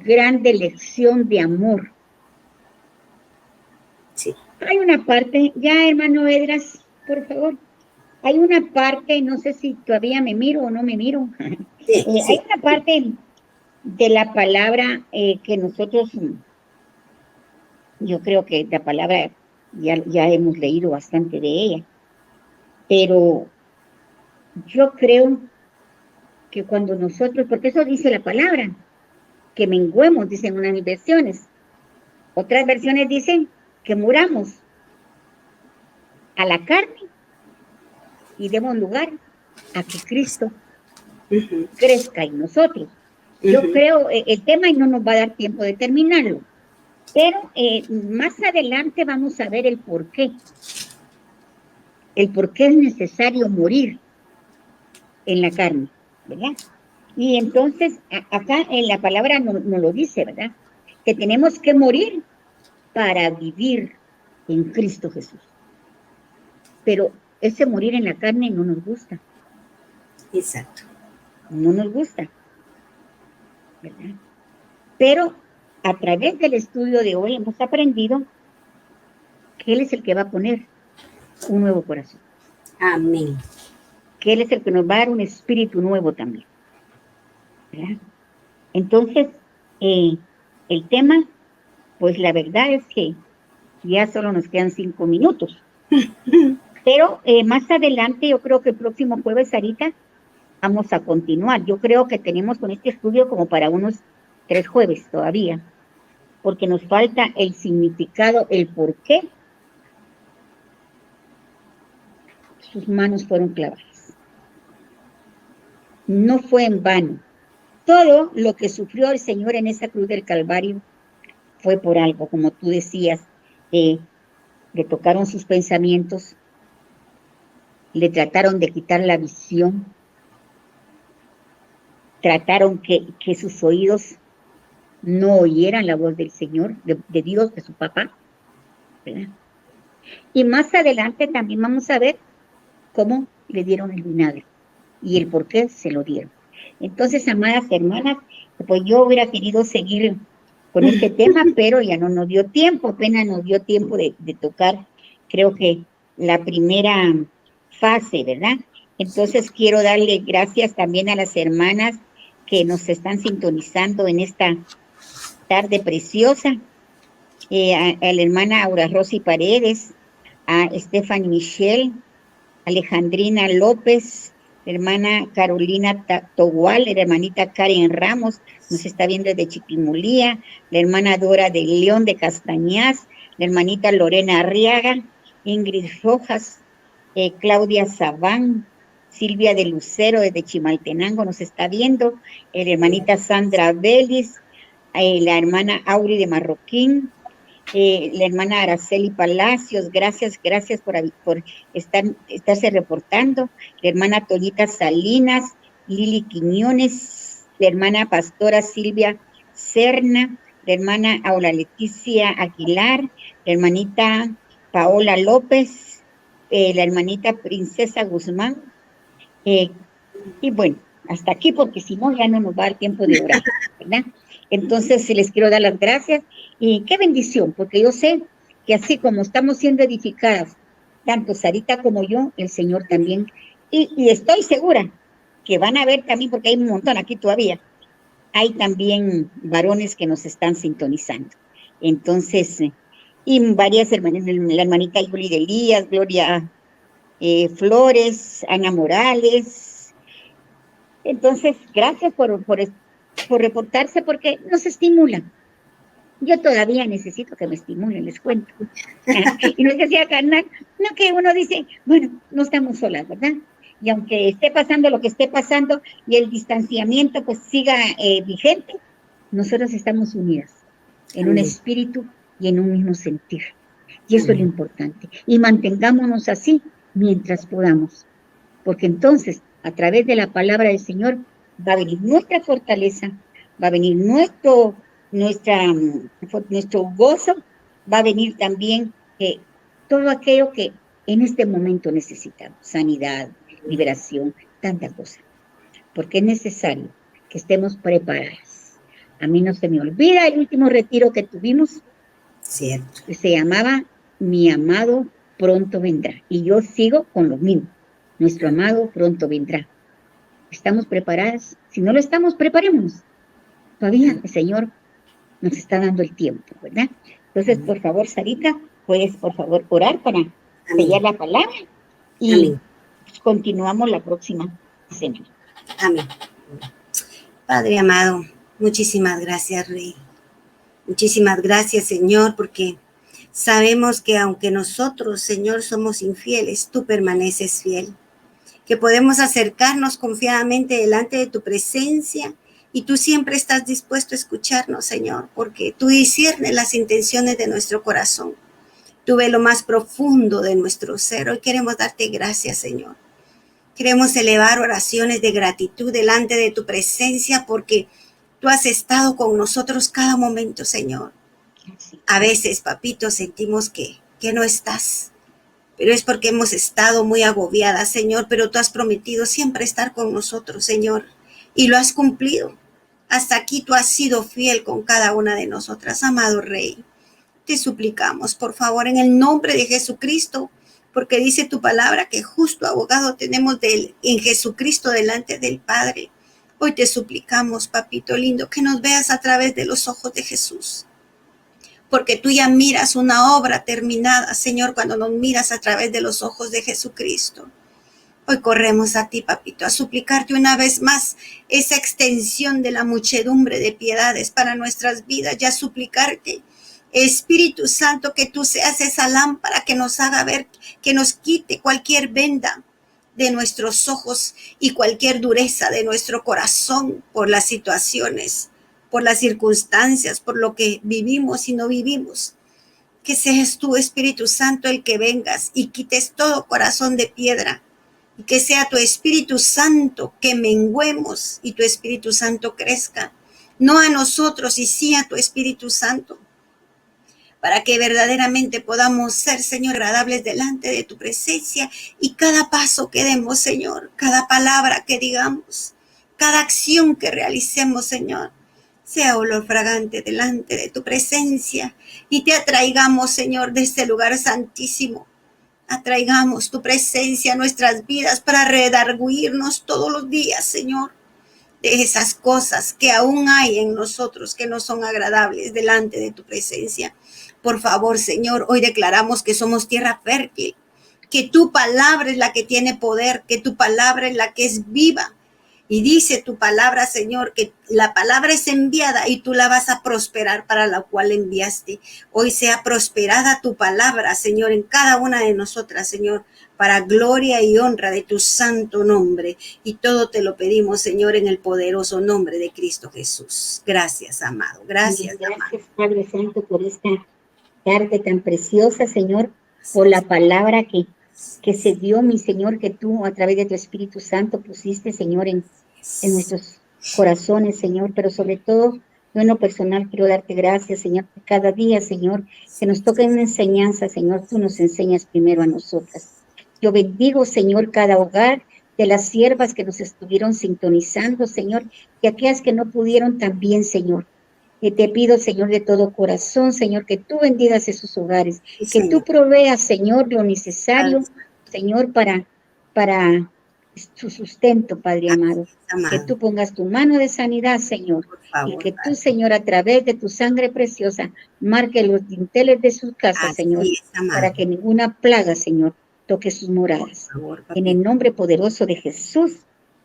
Speaker 2: grande lección de amor.
Speaker 3: Sí.
Speaker 2: Hay una parte, ya hermano Edras, por favor, hay una parte, no sé si todavía me miro o no me miro,
Speaker 3: Sí,
Speaker 2: hay
Speaker 3: sí.
Speaker 2: una parte de la palabra que nosotros, yo creo que la palabra ya hemos leído bastante de ella, pero yo creo que cuando nosotros, porque eso dice la palabra, que menguemos, dicen unas versiones, otras versiones dicen que muramos a la carne y demos lugar a que Cristo crezca en nosotros. Yo creo, el tema y no nos va a dar tiempo de terminarlo, pero más adelante vamos a ver el por qué es necesario morir en la carne, ¿verdad? Y entonces, acá en la palabra nos lo dice, ¿verdad? Que tenemos que morir para vivir en Cristo Jesús. Pero ese morir en la carne no nos gusta.
Speaker 3: Exacto.
Speaker 2: No nos gusta, ¿verdad? Pero a través del estudio de hoy hemos aprendido que Él es el que va a poner un nuevo corazón.
Speaker 3: Amén.
Speaker 2: Que Él es el que nos va a dar un espíritu nuevo también, ¿verdad? Entonces, el tema, pues la verdad es que ya solo nos quedan 5 minutos. Pero más adelante, yo creo que el próximo jueves, Sarita, vamos a continuar. Yo creo que tenemos con este estudio como para unos 3 jueves todavía, porque nos falta el significado, el por qué sus manos fueron clavadas. No fue en vano. Todo lo que sufrió el Señor en esa cruz del Calvario fue por algo, como tú decías, le tocaron sus pensamientos, le trataron de quitar la visión, trataron que sus oídos no oyeran la voz del Señor, de Dios, de su papá, ¿verdad? Y más adelante también vamos a ver cómo le dieron el vinagre y el por qué se lo dieron. Entonces, amadas hermanas, pues yo hubiera querido seguir con este tema, pero ya no nos dio tiempo, apenas nos dio tiempo de tocar, creo que la primera fase, ¿verdad? Entonces quiero darle gracias también a las hermanas que nos están sintonizando en esta tarde preciosa, a la hermana Aura Rosy Paredes, a Stephanie Michelle, Alejandrina López, hermana Carolina Togual, la hermanita Karen Ramos, nos está viendo desde Chiquimulía, la hermana Dora de León de Castañaz, la hermanita Lorena Arriaga, Ingrid Rojas, Claudia Sabán, Silvia de Lucero desde Chimaltenango nos está viendo, la hermanita Sandra Vélez, la hermana Auri de Marroquín, la hermana Araceli Palacios, gracias por estarse reportando, la hermana Toñita Salinas, Lili Quiñones, la hermana pastora Silvia Serna, la hermana Aula Leticia Aguilar, la hermanita Paola López, la hermanita Princesa Guzmán, y bueno, hasta aquí porque si no ya no nos va a dar tiempo de orar, ¿verdad? Entonces les quiero dar las gracias y qué bendición, porque yo sé que así como estamos siendo edificadas, tanto Sarita como yo, el Señor también, y estoy segura que van a ver también, porque hay un montón aquí todavía, hay también varones que nos están sintonizando. Entonces, y varias hermanas, la hermanita Yuli de Elías, Gloria Flores, Ana Morales. Entonces, gracias por reportarse porque nos estimulan. Yo todavía necesito que me estimulen, les cuento. Y no es que sea carnal, no que uno dice, bueno, no estamos solas, ¿verdad? Y aunque esté pasando lo que esté pasando y el distanciamiento pues siga vigente, nosotros estamos unidas en un espíritu y en un mismo sentir. Y eso es lo importante. Y mantengámonos así mientras podamos, porque entonces a través de la palabra del Señor, va a venir nuestra fortaleza, va a venir nuestro gozo, va a venir también todo aquello que en este momento necesitamos, sanidad, liberación, tanta cosa, porque es necesario que estemos preparadas. A mí no se me olvida el último retiro que tuvimos,
Speaker 3: Cierto.
Speaker 2: que se llamaba Mi amado pronto vendrá, y yo sigo con lo mismo, nuestro amado pronto vendrá. ¿Estamos preparadas? Si no lo estamos, preparémonos. Todavía el Señor nos está dando el tiempo, ¿verdad? Entonces, por favor, Sarita, puedes, por favor, orar para sellar la palabra y continuamos la próxima semana.
Speaker 3: Amén. Padre amado, muchísimas gracias, Rey. Muchísimas gracias, Señor, porque sabemos que aunque nosotros, Señor, somos infieles, tú permaneces fiel. Que podemos acercarnos confiadamente delante de tu presencia y tú siempre estás dispuesto a escucharnos, Señor, porque tú disciernes las intenciones de nuestro corazón. Tú ves lo más profundo de nuestro ser. Hoy queremos darte gracias, Señor. Queremos elevar oraciones de gratitud delante de tu presencia porque tú has estado con nosotros cada momento, Señor. A veces, papito, sentimos que no estás, pero es porque hemos estado muy agobiadas, Señor, pero tú has prometido siempre estar con nosotros, Señor, y lo has cumplido. Hasta aquí tú has sido fiel con cada una de nosotras, amado Rey. Te suplicamos, por favor, en el nombre de Jesucristo, porque dice tu palabra que justo abogado tenemos en Jesucristo delante del Padre. Hoy te suplicamos, papito lindo, que nos veas a través de los ojos de Jesús. Porque tú ya miras una obra terminada, Señor, cuando nos miras a través de los ojos de Jesucristo. Hoy corremos a ti, papito, a suplicarte una vez más esa extensión de la muchedumbre de piedades para nuestras vidas y a suplicarte, Espíritu Santo, que tú seas esa lámpara que nos haga ver, que nos quite cualquier venda de nuestros ojos y cualquier dureza de nuestro corazón por las situaciones, por las circunstancias, por lo que vivimos y no vivimos. Que seas tú, Espíritu Santo, el que vengas y quites todo corazón de piedra. Y que sea tu Espíritu Santo que menguemos y tu Espíritu Santo crezca. No a nosotros y sí a tu Espíritu Santo. Para que verdaderamente podamos ser, Señor, agradables delante de tu presencia. Y cada paso que demos, Señor, cada palabra que digamos, cada acción que realicemos, Señor, sea olor fragante delante de tu presencia y te atraigamos, Señor, de este lugar santísimo. Atraigamos tu presencia a nuestras vidas para redarguirnos todos los días, Señor, de esas cosas que aún hay en nosotros que no son agradables delante de tu presencia. Por favor, Señor, hoy declaramos que somos tierra fértil, que tu palabra es la que tiene poder, que tu palabra es la que es viva. Y dice tu palabra, Señor, que la palabra es enviada y tú la vas a prosperar para la cual enviaste. Hoy sea prosperada tu palabra, Señor, en cada una de nosotras, Señor, para gloria y honra de tu santo nombre. Y todo te lo pedimos, Señor, en el poderoso nombre de Cristo Jesús. Gracias, amado. Gracias,
Speaker 2: Gracias, Padre Santo, por esta tarde tan preciosa, Señor, por la palabra que se dio, mi Señor, que tú a través de tu Espíritu Santo pusiste, Señor, en nuestros corazones, Señor, pero sobre todo, yo en lo personal quiero darte gracias, Señor, que cada día, Señor, que nos toca una enseñanza, Señor, tú nos enseñas primero a nosotras. Yo bendigo, Señor, cada hogar de las siervas que nos estuvieron sintonizando, Señor, y aquellas que no pudieron también, Señor. Y te pido, Señor, de todo corazón, Señor, que tú bendigas esos hogares,
Speaker 3: sí,
Speaker 2: que tú proveas, Señor, lo necesario, Señor, para su sustento, Padre amado. Que tú pongas tu mano de sanidad, Señor, favor, y que tú, Señor, a través de tu sangre preciosa, marque los dinteles de sus casas, Señor, para que ninguna plaga, Señor, toque sus moradas. Favor, en el nombre poderoso de Jesús,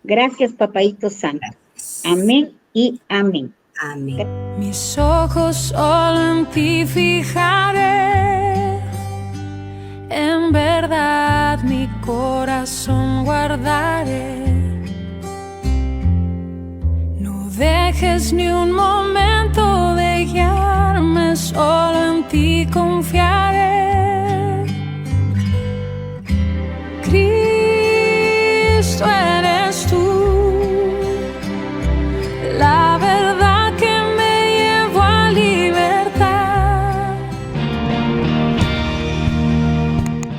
Speaker 2: gracias, Papaíto Santo. Amén y amén.
Speaker 3: Amén.
Speaker 1: Mis ojos solo en ti fijaré, en verdad mi corazón guardaré. No dejes ni un momento de guiarme, solo en ti confiaré. Cristo, eres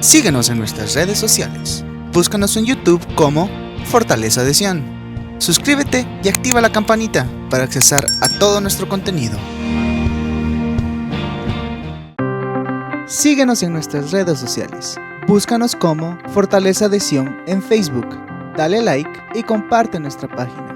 Speaker 4: Síguenos en nuestras redes sociales. Búscanos en YouTube como Fortaleza de Sion. Suscríbete y activa la campanita para accesar a todo nuestro contenido. Síguenos en nuestras redes sociales. Búscanos como Fortaleza de Sion en Facebook. Dale like y comparte nuestra página.